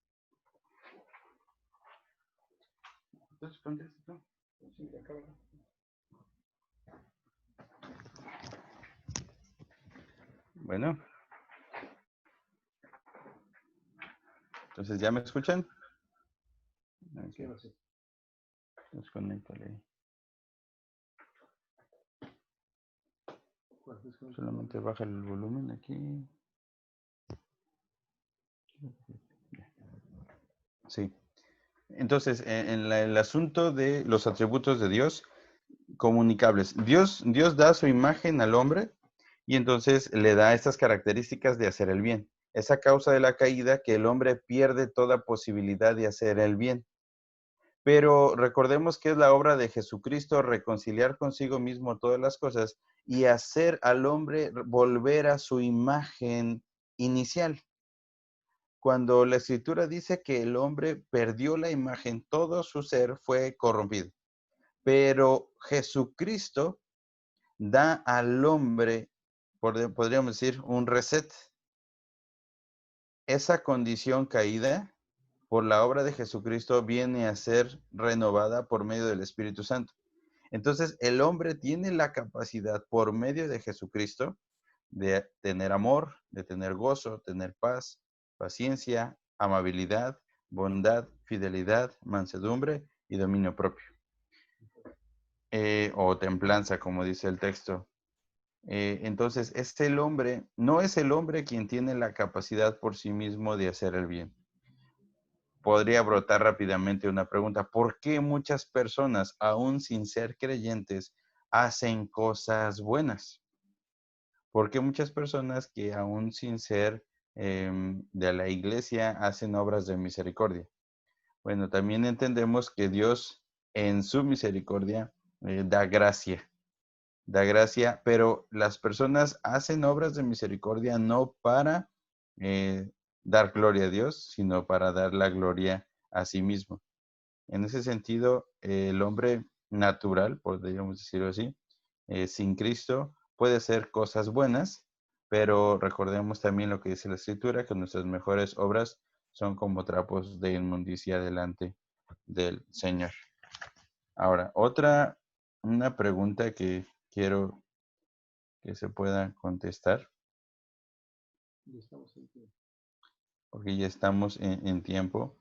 Speaker 1: Entonces, contesta tú.
Speaker 2: Sí, acaba.
Speaker 1: Bueno, entonces, ¿ya me escuchan? Okay. Pues conéctale ahí. Solamente baja el volumen aquí. Sí. Entonces, el asunto de los atributos de Dios comunicables. Dios da su imagen al hombre y entonces le da estas características de hacer el bien. Es a causa de la caída que el hombre pierde toda posibilidad de hacer el bien. Pero recordemos que es la obra de Jesucristo reconciliar consigo mismo todas las cosas y hacer al hombre volver a su imagen inicial. Cuando la Escritura dice que el hombre perdió la imagen, todo su ser fue corrompido. Pero Jesucristo da al hombre, podríamos decir, un reset. Esa condición caída por la obra de Jesucristo viene a ser renovada por medio del Espíritu Santo. Entonces, el hombre tiene la capacidad por medio de Jesucristo de tener amor, de tener gozo, tener paz, paciencia, amabilidad, bondad, fidelidad, mansedumbre y dominio propio. O templanza, como dice el texto. Entonces, es el hombre, no es el hombre quien tiene la capacidad por sí mismo de hacer el bien. Podría brotar rápidamente una pregunta: ¿por qué muchas personas, aún sin ser creyentes, hacen cosas buenas? ¿Por qué muchas personas que aún sin ser de la iglesia hacen obras de misericordia? Bueno, también entendemos que Dios en su misericordia da gracia, pero las personas hacen obras de misericordia no para eh, dar gloria a Dios, sino para dar la gloria a sí mismo. En ese sentido, el hombre natural, podríamos decirlo así, sin Cristo, puede hacer cosas buenas, pero recordemos también lo que dice la Escritura, que nuestras mejores obras son como trapos de inmundicia delante del Señor. Ahora, una pregunta que quiero que se pueda contestar, porque ya estamos en tiempo.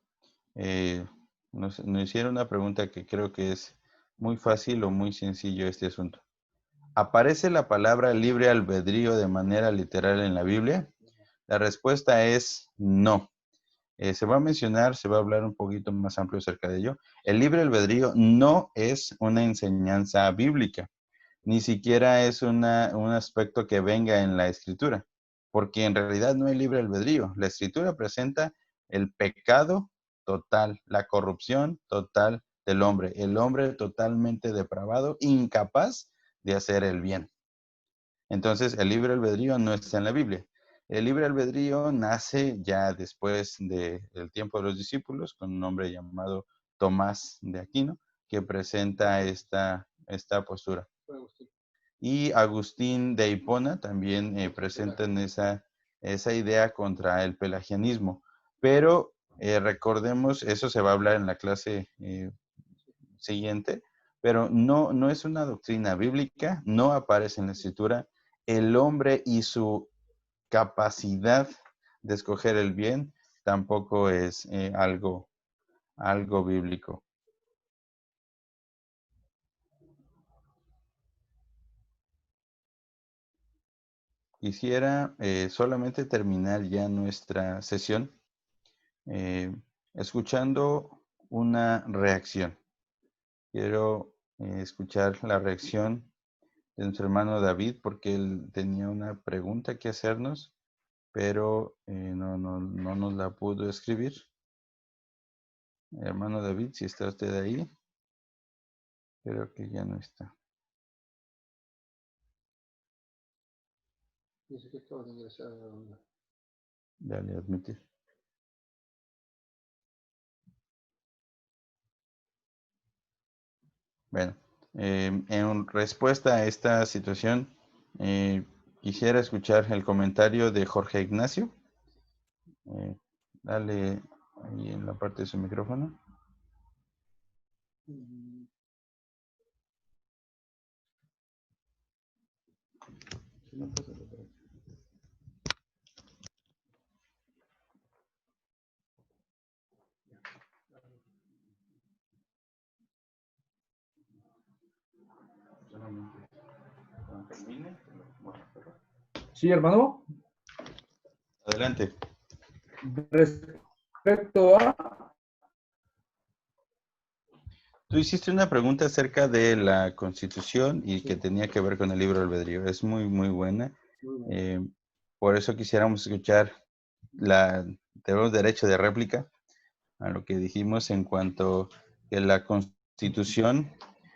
Speaker 1: Nos hicieron una pregunta que creo que es muy fácil o muy sencillo este asunto. ¿Aparece la palabra libre albedrío de manera literal en la Biblia? La respuesta es no. Se va a mencionar, se va a hablar un poquito más amplio acerca de ello. El libre albedrío no es una enseñanza bíblica, ni siquiera es un aspecto que venga en la Escritura, porque en realidad no hay libre albedrío. La Escritura presenta el pecado total, la corrupción total del hombre, el hombre totalmente depravado, incapaz de hacer el bien. Entonces, el libre albedrío no está en la Biblia. El libre albedrío nace ya después del tiempo de los discípulos, con un hombre llamado Tomás de Aquino, que presenta esta postura. Y Agustín de Hipona también presentan esa idea contra el pelagianismo. Pero recordemos, eso se va a hablar en la clase siguiente, pero no es una doctrina bíblica, no aparece en la Escritura. El hombre y su capacidad de escoger el bien tampoco es algo bíblico. Quisiera solamente terminar ya nuestra sesión escuchando una reacción. Quiero escuchar la reacción de nuestro hermano David, porque él tenía una pregunta que hacernos, pero no nos la pudo escribir. Hermano David, si está usted ahí, creo que ya no está.
Speaker 2: Dice que acaba de ingresar a la ronda.
Speaker 1: Dale, admitir. Bueno, en respuesta a esta situación, quisiera escuchar el comentario de Jorge Ignacio. Dale ahí en la parte de su micrófono.
Speaker 7: Sí, hermano.
Speaker 1: Adelante.
Speaker 7: Respecto a...
Speaker 1: Tú hiciste una pregunta acerca de la Constitución y que tenía que ver con el libro albedrío. Es muy, muy buena. Por eso quisiéramos escuchar tenemos derecho de réplica a lo que dijimos en cuanto que la Constitución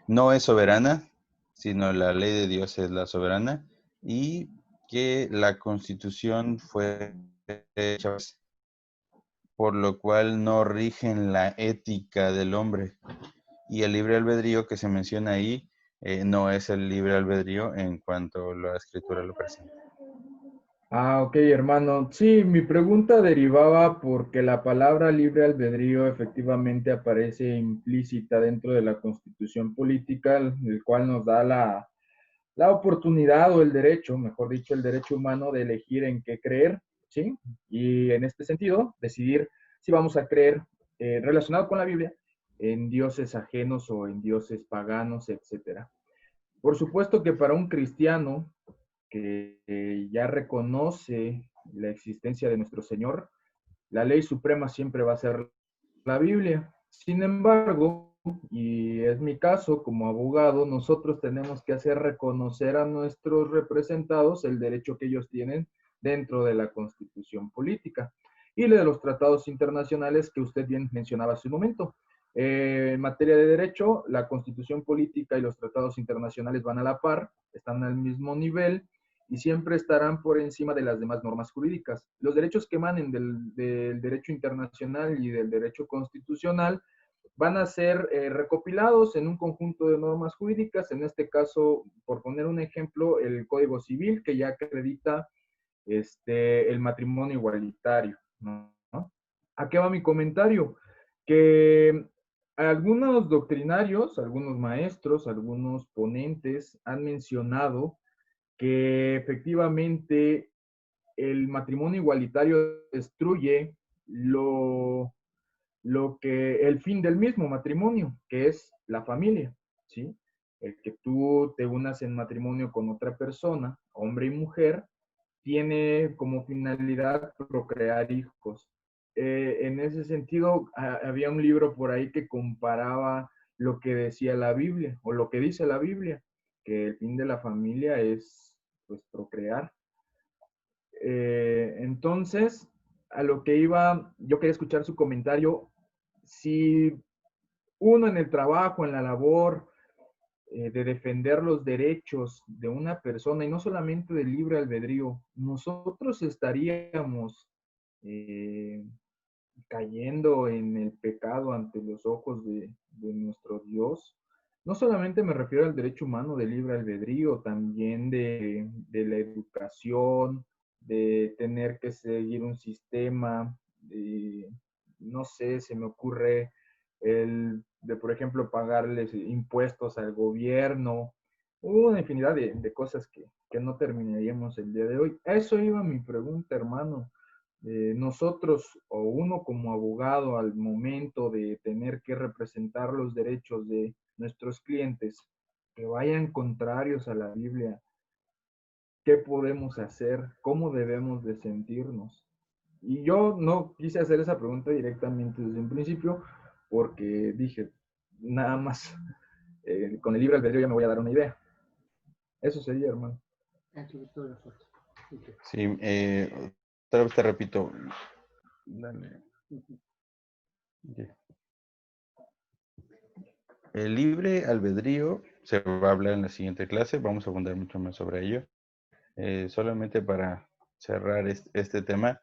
Speaker 1: no es soberana, sino la ley de Dios es la soberana, y que la Constitución fue hecha por lo cual no rigen la ética del hombre. Y el libre albedrío que se menciona ahí no es el libre albedrío en cuanto la Escritura lo presenta.
Speaker 7: Ah, ok, hermano. Sí, mi pregunta derivaba porque la palabra libre albedrío efectivamente aparece implícita dentro de la Constitución política, el cual nos da la oportunidad o el derecho, mejor dicho, el derecho humano de elegir en qué creer, ¿sí? Y en este sentido, decidir si vamos a creer, relacionado con la Biblia, en dioses ajenos o en dioses paganos, etcétera. Por supuesto que para un cristiano, que ya reconoce la existencia de nuestro Señor, la ley suprema siempre va a ser la Biblia. Sin embargo, y es mi caso como abogado, nosotros tenemos que hacer reconocer a nuestros representados el derecho que ellos tienen dentro de la Constitución política y de los tratados internacionales que usted bien mencionaba hace un momento. En materia de derecho, la Constitución política y los tratados internacionales van a la par, están al mismo nivel y siempre estarán por encima de las demás normas jurídicas. Los derechos que emanen del derecho internacional y del derecho constitucional van a ser recopilados en un conjunto de normas jurídicas, en este caso, por poner un ejemplo, el Código Civil, que ya acredita el matrimonio igualitario, ¿no? ¿A qué va mi comentario? Que algunos doctrinarios, algunos maestros, algunos ponentes han mencionado que efectivamente el matrimonio igualitario destruye el fin del mismo matrimonio, que es la familia, ¿sí? El que tú te unas en matrimonio con otra persona, hombre y mujer, tiene como finalidad procrear hijos. En ese sentido, había un libro por ahí que comparaba lo que decía la Biblia, o lo que dice la Biblia, que el fin de la familia es, pues, procrear. Entonces, a lo que iba, yo quería escuchar su comentario. Si uno en el trabajo, en la labor, de defender los derechos de una persona y no solamente del libre albedrío, nosotros estaríamos eh, cayendo en el pecado ante los ojos de nuestro Dios. No solamente me refiero al derecho humano del libre albedrío, también de la educación, de tener que seguir un sistema, no sé, se me ocurre de, por ejemplo, pagarles impuestos al gobierno, una infinidad de cosas que no terminaríamos el día de hoy. A eso iba mi pregunta, hermano. Nosotros o uno como abogado al momento de tener que representar los derechos de nuestros clientes que vayan contrarios a la Biblia, ¿qué podemos hacer? ¿Cómo debemos de sentirnos? Y yo no quise hacer esa pregunta directamente desde un principio porque dije, nada más con el libre albedrío ya me voy a dar una idea. Eso sería, hermano.
Speaker 1: Sí, otra vez te repito. Dale. El libre albedrío se va a hablar en la siguiente clase. Vamos a abundar mucho más sobre ello. Solamente para cerrar este tema,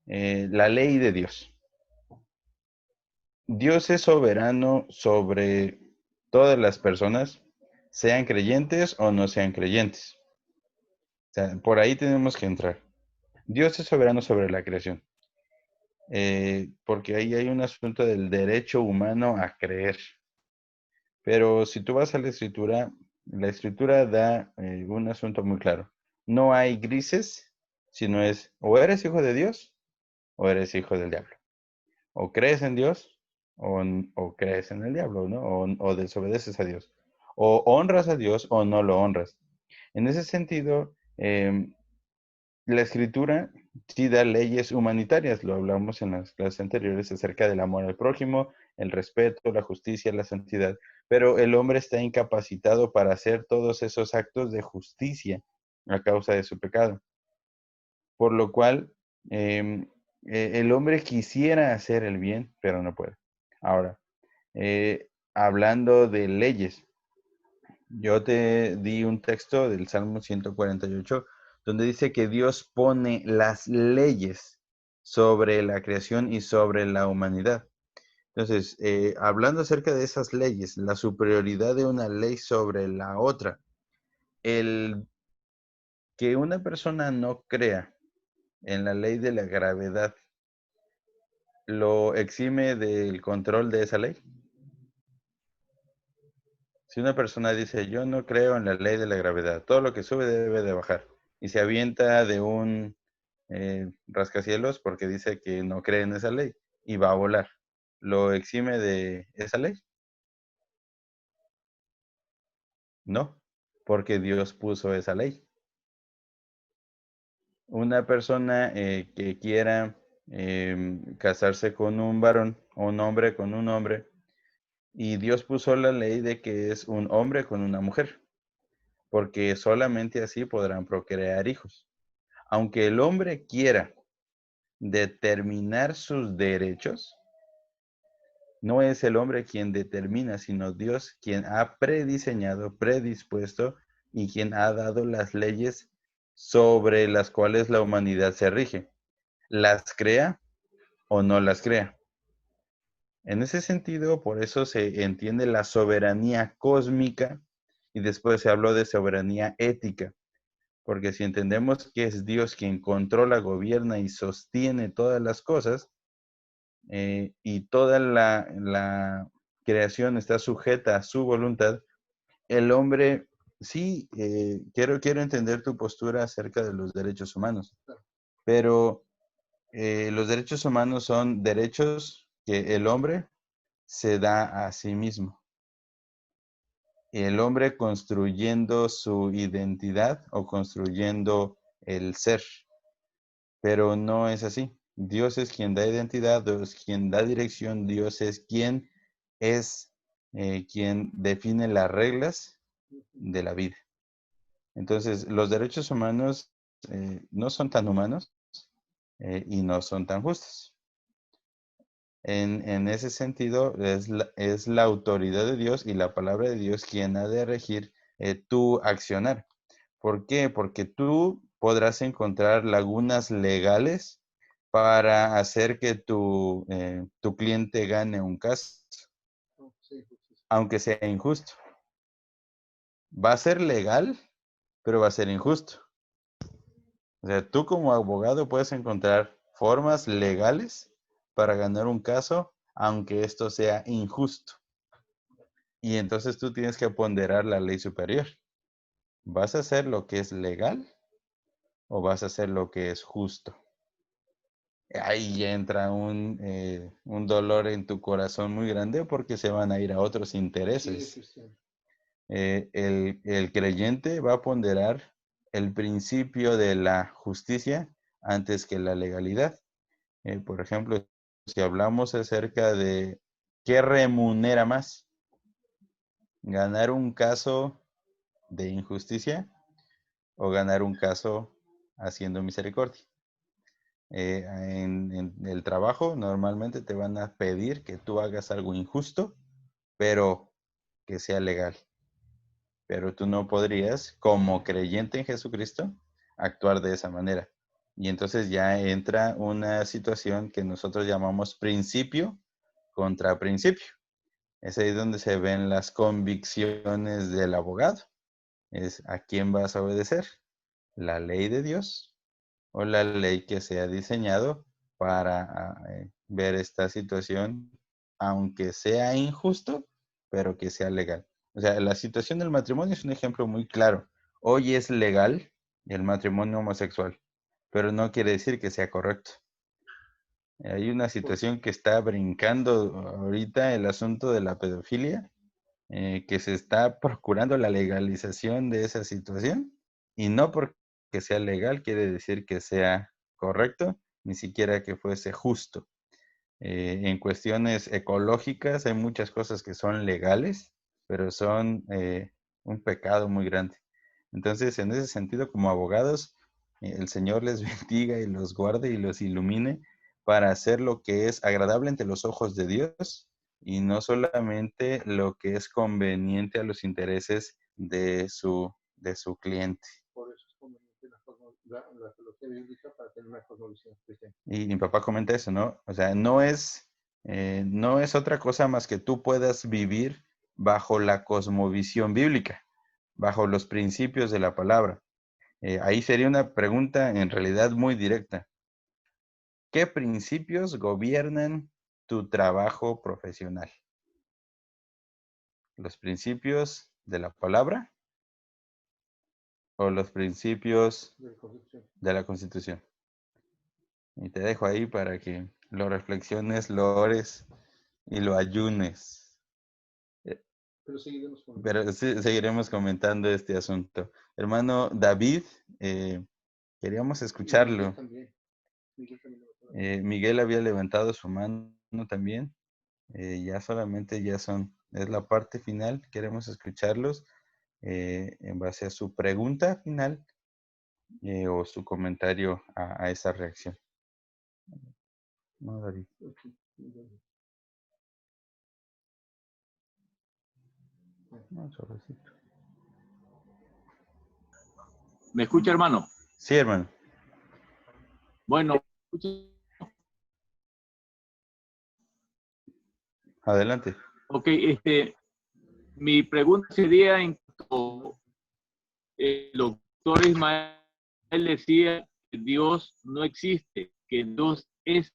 Speaker 1: la ley de Dios. Dios es soberano sobre todas las personas, sean creyentes o no sean creyentes. O sea, por ahí tenemos que entrar. Dios es soberano sobre la creación. Porque ahí hay un asunto del derecho humano a creer. Pero si tú vas a la escritura da un asunto muy claro. No hay grises, sino es o eres hijo de Dios o eres hijo del diablo. O crees en Dios o crees en el diablo, ¿no? O desobedeces a Dios. O honras a Dios o no lo honras. En ese sentido, la escritura sí da leyes humanitarias, lo hablamos en las clases anteriores acerca del amor al prójimo, el respeto, la justicia, la santidad, pero el hombre está incapacitado para hacer todos esos actos de justicia a causa de su pecado. Por lo cual, el hombre quisiera hacer el bien, pero no puede. Ahora, hablando de leyes, yo te di un texto del Salmo 148, donde dice que Dios pone las leyes sobre la creación y sobre la humanidad. Entonces, hablando acerca de esas leyes, la superioridad de una ley sobre la otra, el que una persona no crea en la ley de la gravedad, ¿lo exime del control de esa ley? Si una persona dice, yo no creo en la ley de la gravedad, todo lo que sube debe de bajar, y se avienta de un rascacielos porque dice que no cree en esa ley y va a volar, ¿lo exime de esa ley? No, porque Dios puso esa ley. una persona que quiera casarse con un varón o un hombre con un hombre, y Dios puso la ley de que es un hombre con una mujer, porque solamente así podrán procrear hijos. Aunque el hombre quiera determinar sus derechos, no es el hombre quien determina, sino Dios quien ha prediseñado, predispuesto y quien ha dado las leyes sobre las cuales la humanidad se rige. ¿Las crea o no las crea? En ese sentido, por eso se entiende la soberanía cósmica y después se habló de soberanía ética, porque si entendemos que es Dios quien controla, gobierna y sostiene todas las cosas, y toda la creación está sujeta a su voluntad, el hombre, sí, quiero entender tu postura acerca de los derechos humanos, pero los derechos humanos son derechos que el hombre se da a sí mismo. El hombre construyendo su identidad o construyendo el ser, pero no es así. Dios es quien da identidad, Dios es quien da dirección, Dios es quien define las reglas de la vida. Entonces, los derechos humanos no son tan humanos y no son tan justos. En ese sentido, es la autoridad de Dios y la palabra de Dios quien ha de regir tu accionar. ¿Por qué? Porque tú podrás encontrar lagunas legales para hacer que tu cliente gane un caso, aunque sea injusto. Va a ser legal, pero va a ser injusto. O sea, tú como abogado puedes encontrar formas legales para ganar un caso, aunque esto sea injusto. Y entonces tú tienes que ponderar la ley superior. ¿Vas a hacer lo que es legal o vas a hacer lo que es justo? Ahí entra un dolor en tu corazón muy grande porque se van a ir a otros intereses. El creyente va a ponderar el principio de la justicia antes que la legalidad. Por ejemplo, si hablamos acerca de qué remunera más, ganar un caso de injusticia o ganar un caso haciendo misericordia. En el trabajo normalmente te van a pedir que tú hagas algo injusto, pero que sea legal. Pero tú no podrías, como creyente en Jesucristo, actuar de esa manera. Y entonces ya entra una situación que nosotros llamamos principio contra principio. Es ahí donde se ven las convicciones del abogado. Es a quién vas a obedecer, la ley de Dios o la ley que se ha diseñado para ver esta situación, aunque sea injusto, pero que sea legal. O sea, la situación del matrimonio es un ejemplo muy claro. Hoy es legal el matrimonio homosexual, pero no quiere decir que sea correcto. Hay una situación que está brincando ahorita, el asunto de la pedofilia, que se está procurando la legalización de esa situación, y no porque sea legal quiere decir que sea correcto, ni siquiera que fuese justo. En cuestiones ecológicas hay muchas cosas que son legales, pero son un pecado muy grande. Entonces, en ese sentido, como abogados, el Señor les bendiga y los guarde y los ilumine para hacer lo que es agradable ante los ojos de Dios y no solamente lo que es conveniente a los intereses de su cliente.
Speaker 2: Por eso es conveniente la teología bíblica para tener una cosmovisión cristiana.
Speaker 1: Y mi papá comenta eso, ¿no? O sea, no es otra cosa más que tú puedas vivir bajo la cosmovisión bíblica, bajo los principios de la palabra. Ahí sería una pregunta en realidad muy directa. ¿Qué principios gobiernan tu trabajo profesional? ¿Los principios de la palabra o los principios de la Constitución? Y te dejo ahí para que lo reflexiones, lo ores y lo ayunes. Pero sí, seguiremos comentando este asunto. Hermano David, Queríamos escucharlo.
Speaker 2: También. Miguel también.
Speaker 1: Miguel había levantado su mano también. Ya solamente es la parte final. Queremos escucharlos en base a su pregunta final o su comentario a esa reacción. No, David. No, suavecito.
Speaker 3: ¿Me escucha, hermano?
Speaker 1: Sí, hermano.
Speaker 3: Bueno,
Speaker 1: Adelante.
Speaker 3: ok, mi pregunta sería en cuanto el doctor Ismael decía que Dios no existe, que Dios es.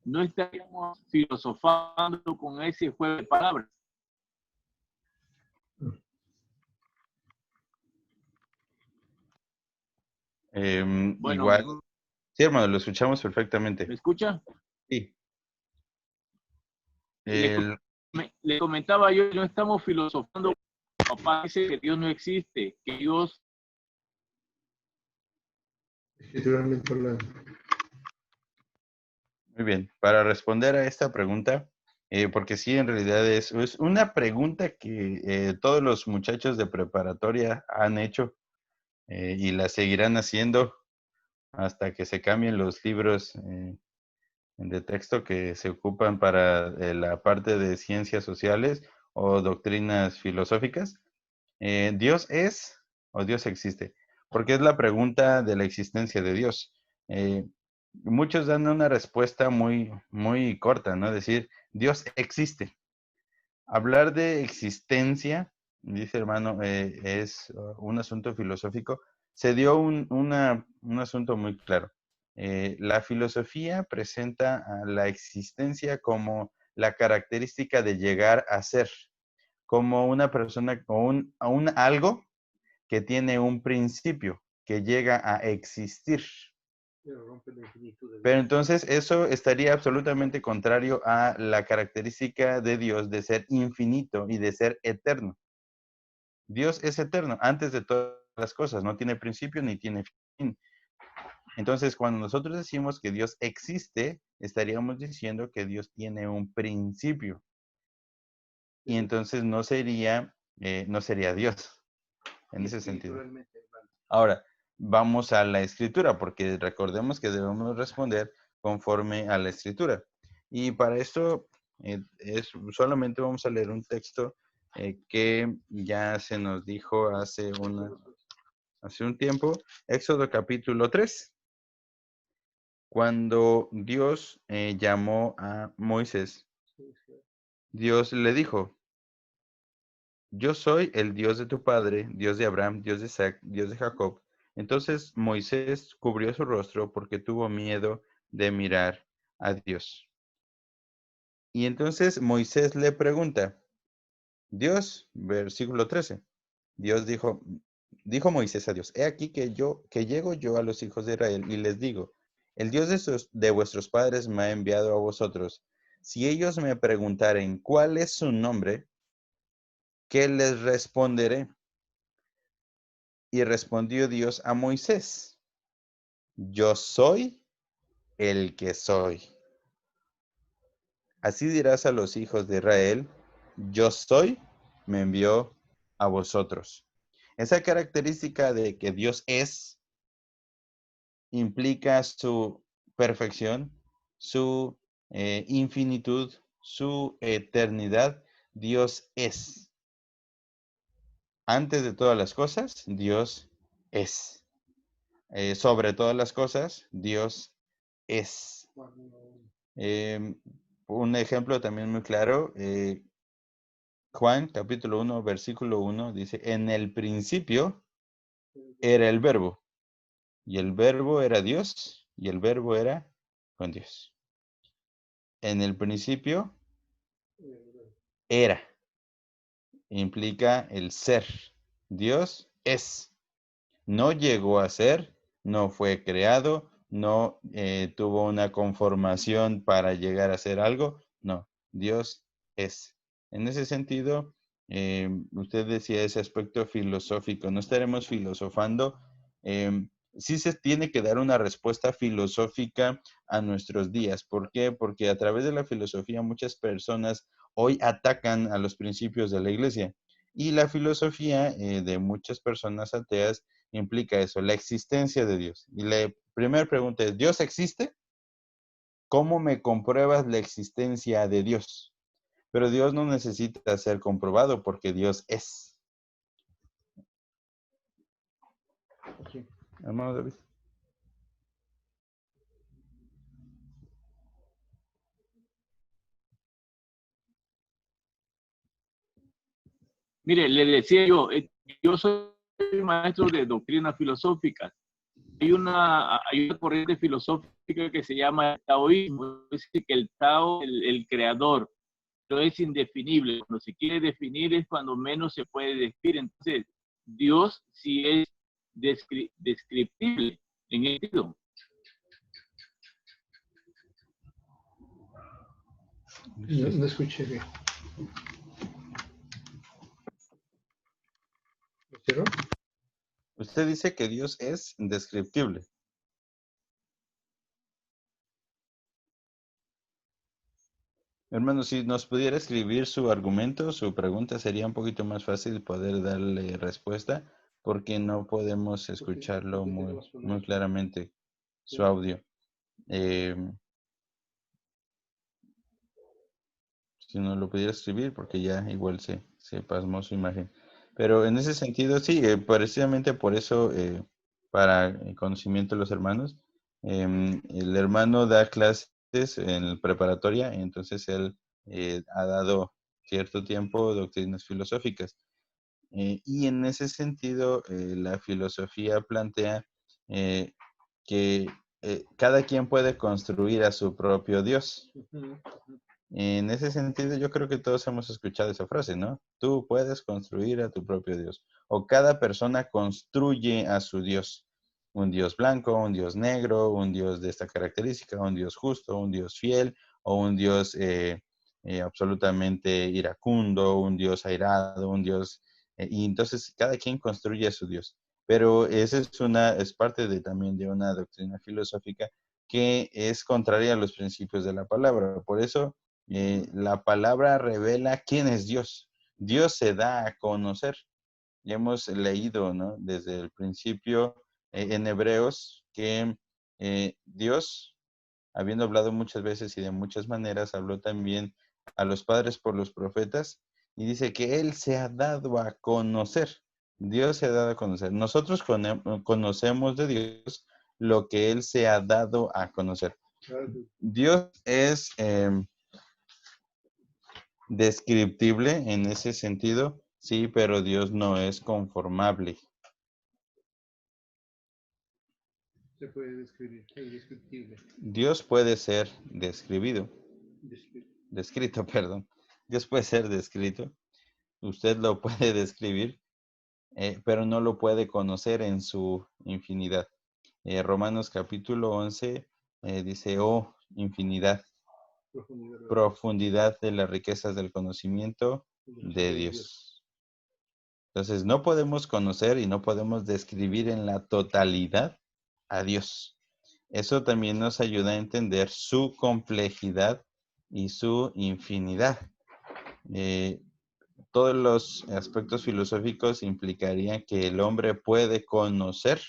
Speaker 3: No estaríamos filosofando con ese juego de palabras. Bueno,
Speaker 1: Igual. Sí, hermano, lo escuchamos perfectamente.
Speaker 3: ¿me escucha?
Speaker 1: Sí.
Speaker 3: Le comentaba yo, no estamos filosofando. Papá dice que Dios no existe, que Dios...
Speaker 2: Escrituralmente hablando.
Speaker 1: Muy bien, para responder a esta pregunta, porque sí, en realidad es una pregunta que todos los muchachos de preparatoria han hecho y la seguirán haciendo hasta que se cambien los libros de texto que se ocupan para la parte de ciencias sociales o doctrinas filosóficas. ¿Dios es o Dios existe? Porque es la pregunta de la existencia de Dios. Muchos dan una respuesta muy, muy corta, ¿no? Decir, Dios existe. Hablar de existencia, dice hermano, es un asunto filosófico. Se dio un asunto muy claro. La filosofía presenta a la existencia como la característica de llegar a ser, como una persona o un algo que tiene un principio, que llega a existir. Pero entonces eso estaría absolutamente contrario a la característica de Dios de ser infinito y de ser eterno. Dios es eterno antes de todas las cosas, no tiene principio ni tiene fin. Entonces, cuando nosotros decimos que Dios existe, estaríamos diciendo que Dios tiene un principio. Y entonces no sería Dios en ese sentido. Ahora, vamos a la escritura, porque recordemos que debemos responder conforme a la escritura. Y para esto solamente vamos a leer un texto que ya se nos dijo hace un tiempo, Éxodo capítulo 3, cuando Dios llamó a Moisés. Dios le dijo, yo soy el Dios de tu padre, Dios de Abraham, Dios de Isaac, Dios de Jacob. Entonces Moisés cubrió su rostro porque tuvo miedo de mirar a Dios. Y entonces Moisés le pregunta, Dios, versículo 13, Dios dijo Moisés a Dios, he aquí que llego yo a los hijos de Israel y les digo, el Dios de vuestros padres me ha enviado a vosotros. Si ellos me preguntaren cuál es su nombre, ¿qué les responderé? Y respondió Dios a Moisés, yo soy el que soy. Así dirás a los hijos de Israel, yo soy, me envió a vosotros. Esa característica de que Dios es implica su perfección, su infinitud, su eternidad. Dios es. Antes de todas las cosas, Dios es. Sobre todas las cosas, Dios es. Un ejemplo también muy claro, Juan capítulo 1, versículo 1, dice, en el principio era el verbo, y el verbo era Dios, y el verbo era con Dios. En el principio era, implica el ser. Dios es. No llegó a ser, no fue creado, no tuvo una conformación para llegar a ser algo. No, Dios es. En ese sentido, usted decía ese aspecto filosófico. No estaremos filosofando sí se tiene que dar una respuesta filosófica a nuestros días. ¿Por qué? Porque a través de la filosofía muchas personas hoy atacan a los principios de la iglesia. Y la filosofía de muchas personas ateas implica eso, la existencia de Dios. Y la primera pregunta es, ¿Dios existe? ¿Cómo me compruebas la existencia de Dios? Pero Dios no necesita ser comprobado porque Dios es. Hermano David.
Speaker 3: Mire, le decía yo soy maestro de doctrina filosófica. Hay una corriente filosófica que se llama el taoísmo. Es decir, que el Tao, el creador, no es indefinible. Cuando se quiere definir es cuando menos se puede definir. Entonces, Dios sí es descriptible en el sentido.
Speaker 2: No escuché bien. ¿Pero?
Speaker 1: Usted dice que Dios es indescriptible. Hermano, si nos pudiera escribir su argumento, su pregunta, sería un poquito más fácil poder darle respuesta, porque no podemos escucharlo muy claramente, su audio. Si no lo pudiera escribir, porque ya igual se pasmó su imagen. Pero en ese sentido, sí, precisamente por eso, para el conocimiento de los hermanos, el hermano da clases en preparatoria, entonces él ha dado cierto tiempo doctrinas filosóficas. Y en ese sentido, la filosofía plantea que cada quien puede construir a su propio Dios. En ese sentido, yo creo que todos hemos escuchado esa frase, ¿no? Tú puedes construir a tu propio Dios. O cada persona construye a su Dios. Un Dios blanco, un Dios negro, un Dios de esta característica, un Dios justo, un Dios fiel, o un Dios absolutamente iracundo, un Dios airado, un Dios... y entonces cada quien construye a su Dios. Pero esa es parte también de una doctrina filosófica que es contraria a los principios de la palabra. Por eso la palabra revela quién es Dios. Dios se da a conocer. Ya hemos leído, ¿no? Desde el principio en Hebreos que Dios, habiendo hablado muchas veces y de muchas maneras, habló también a los padres por los profetas y dice que Él se ha dado a conocer. Dios se ha dado a conocer. Nosotros conocemos de Dios lo que Él se ha dado a conocer. Dios es... descriptible en ese sentido, sí, pero Dios no es conformable.
Speaker 2: Se puede describir, es descriptible.
Speaker 1: Dios puede ser descrito, perdón. Dios puede ser descrito. Usted lo puede describir, pero no lo puede conocer en su infinidad. Romanos capítulo 11 dice, oh, infinidad, profundidad de las riquezas del conocimiento de Dios. Entonces, no podemos conocer y no podemos describir en la totalidad a Dios. Eso también nos ayuda a entender su complejidad y su infinidad. Todos los aspectos filosóficos implicarían que el hombre puede conocer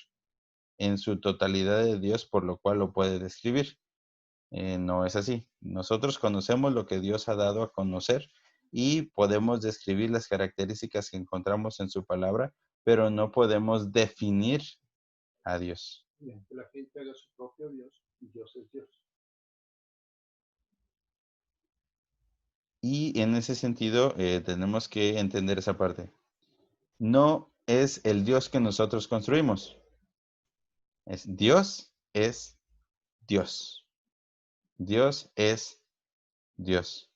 Speaker 1: en su totalidad de Dios, por lo cual lo puede describir. No es así. Nosotros conocemos lo que Dios ha dado a conocer y podemos describir las características que encontramos en su palabra, pero no podemos definir a Dios.
Speaker 2: Bien, que la gente haga su propio Dios y Dios es Dios.
Speaker 1: Y en ese sentido tenemos que entender esa parte. No es el Dios que nosotros construimos. Dios es Dios. Dios es Dios.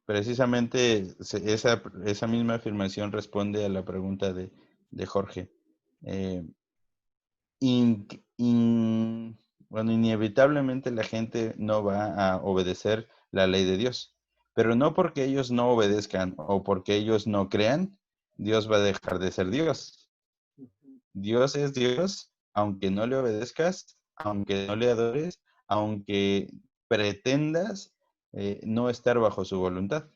Speaker 1: Precisamente esa misma afirmación responde a la pregunta de Jorge. Bueno, inevitablemente la gente no va a obedecer la ley de Dios, pero no porque ellos no obedezcan o porque ellos no crean, Dios va a dejar de ser Dios. Dios es Dios, aunque no le obedezcas, aunque no le adores, aunque pretendas no estar bajo su voluntad.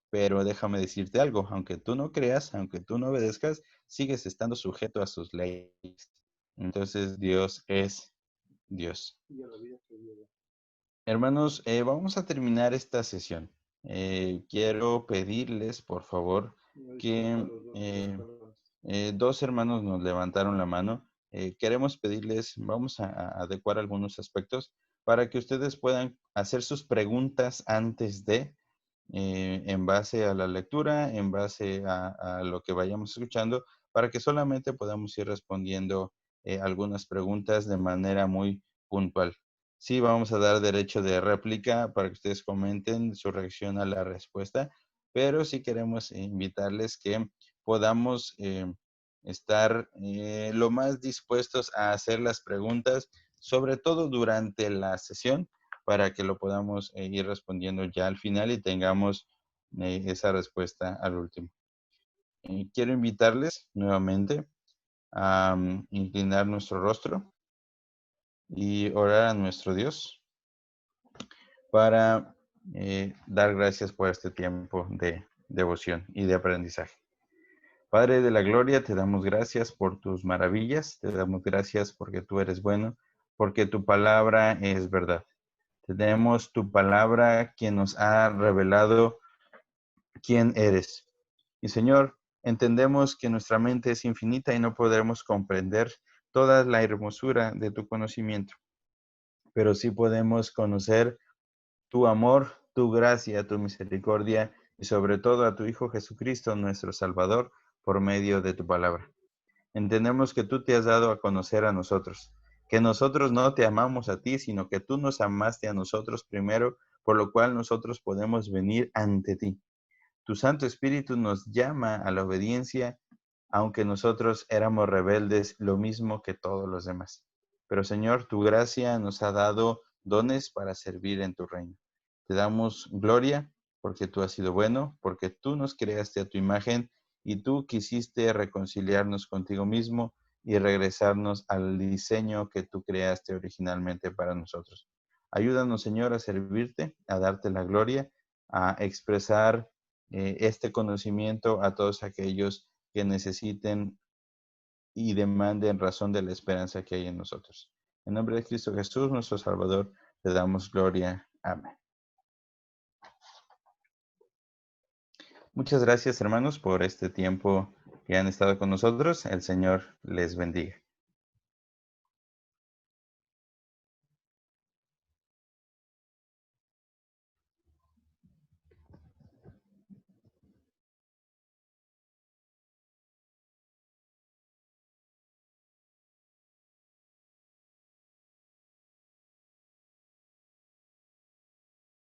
Speaker 1: Pero déjame decirte algo, aunque tú no creas, aunque tú no obedezcas, sigues estando sujeto a sus leyes. Entonces Dios es Dios. Hermanos, vamos a terminar esta sesión. Quiero pedirles, por favor, que dos hermanos nos levantaron la mano. Queremos pedirles, vamos a adecuar algunos aspectos para que ustedes puedan hacer sus preguntas antes de, en base a la lectura, en base a lo que vayamos escuchando, para que solamente podamos ir respondiendo algunas preguntas de manera muy puntual. Sí, vamos a dar derecho de réplica para que ustedes comenten su reacción a la respuesta, pero sí queremos invitarles que podamos estar lo más dispuestos a hacer las preguntas, sobre todo durante la sesión, para que lo podamos ir respondiendo ya al final y tengamos esa respuesta al último. Quiero invitarles nuevamente a inclinar nuestro rostro y orar a nuestro Dios para dar gracias por este tiempo de devoción y de aprendizaje. Padre de la gloria, te damos gracias por tus maravillas, te damos gracias porque tú eres bueno, porque tu palabra es verdad. Tenemos tu palabra que nos ha revelado quién eres. Y Señor, entendemos que nuestra mente es infinita y no podremos comprender toda la hermosura de tu conocimiento, pero sí podemos conocer tu amor, tu gracia, tu misericordia y sobre todo a tu Hijo Jesucristo, nuestro Salvador, por medio de tu palabra. Entendemos que tú te has dado a conocer a nosotros, que nosotros no te amamos a ti, sino que tú nos amaste a nosotros primero, por lo cual nosotros podemos venir ante ti. Tu Santo Espíritu nos llama a la obediencia, aunque nosotros éramos rebeldes, lo mismo que todos los demás. Pero Señor, tu gracia nos ha dado dones para servir en tu reino. Te damos gloria porque tú has sido bueno, porque tú nos creaste a tu imagen y tú quisiste reconciliarnos contigo mismo y regresarnos al diseño que tú creaste originalmente para nosotros. Ayúdanos, Señor, a servirte, a darte la gloria, a expresar este conocimiento a todos aquellos que necesiten y demanden razón de la esperanza que hay en nosotros. En nombre de Cristo Jesús, nuestro Salvador, te damos gloria. Amén. Muchas gracias, hermanos, por este tiempo que han estado con nosotros. El Señor les bendiga.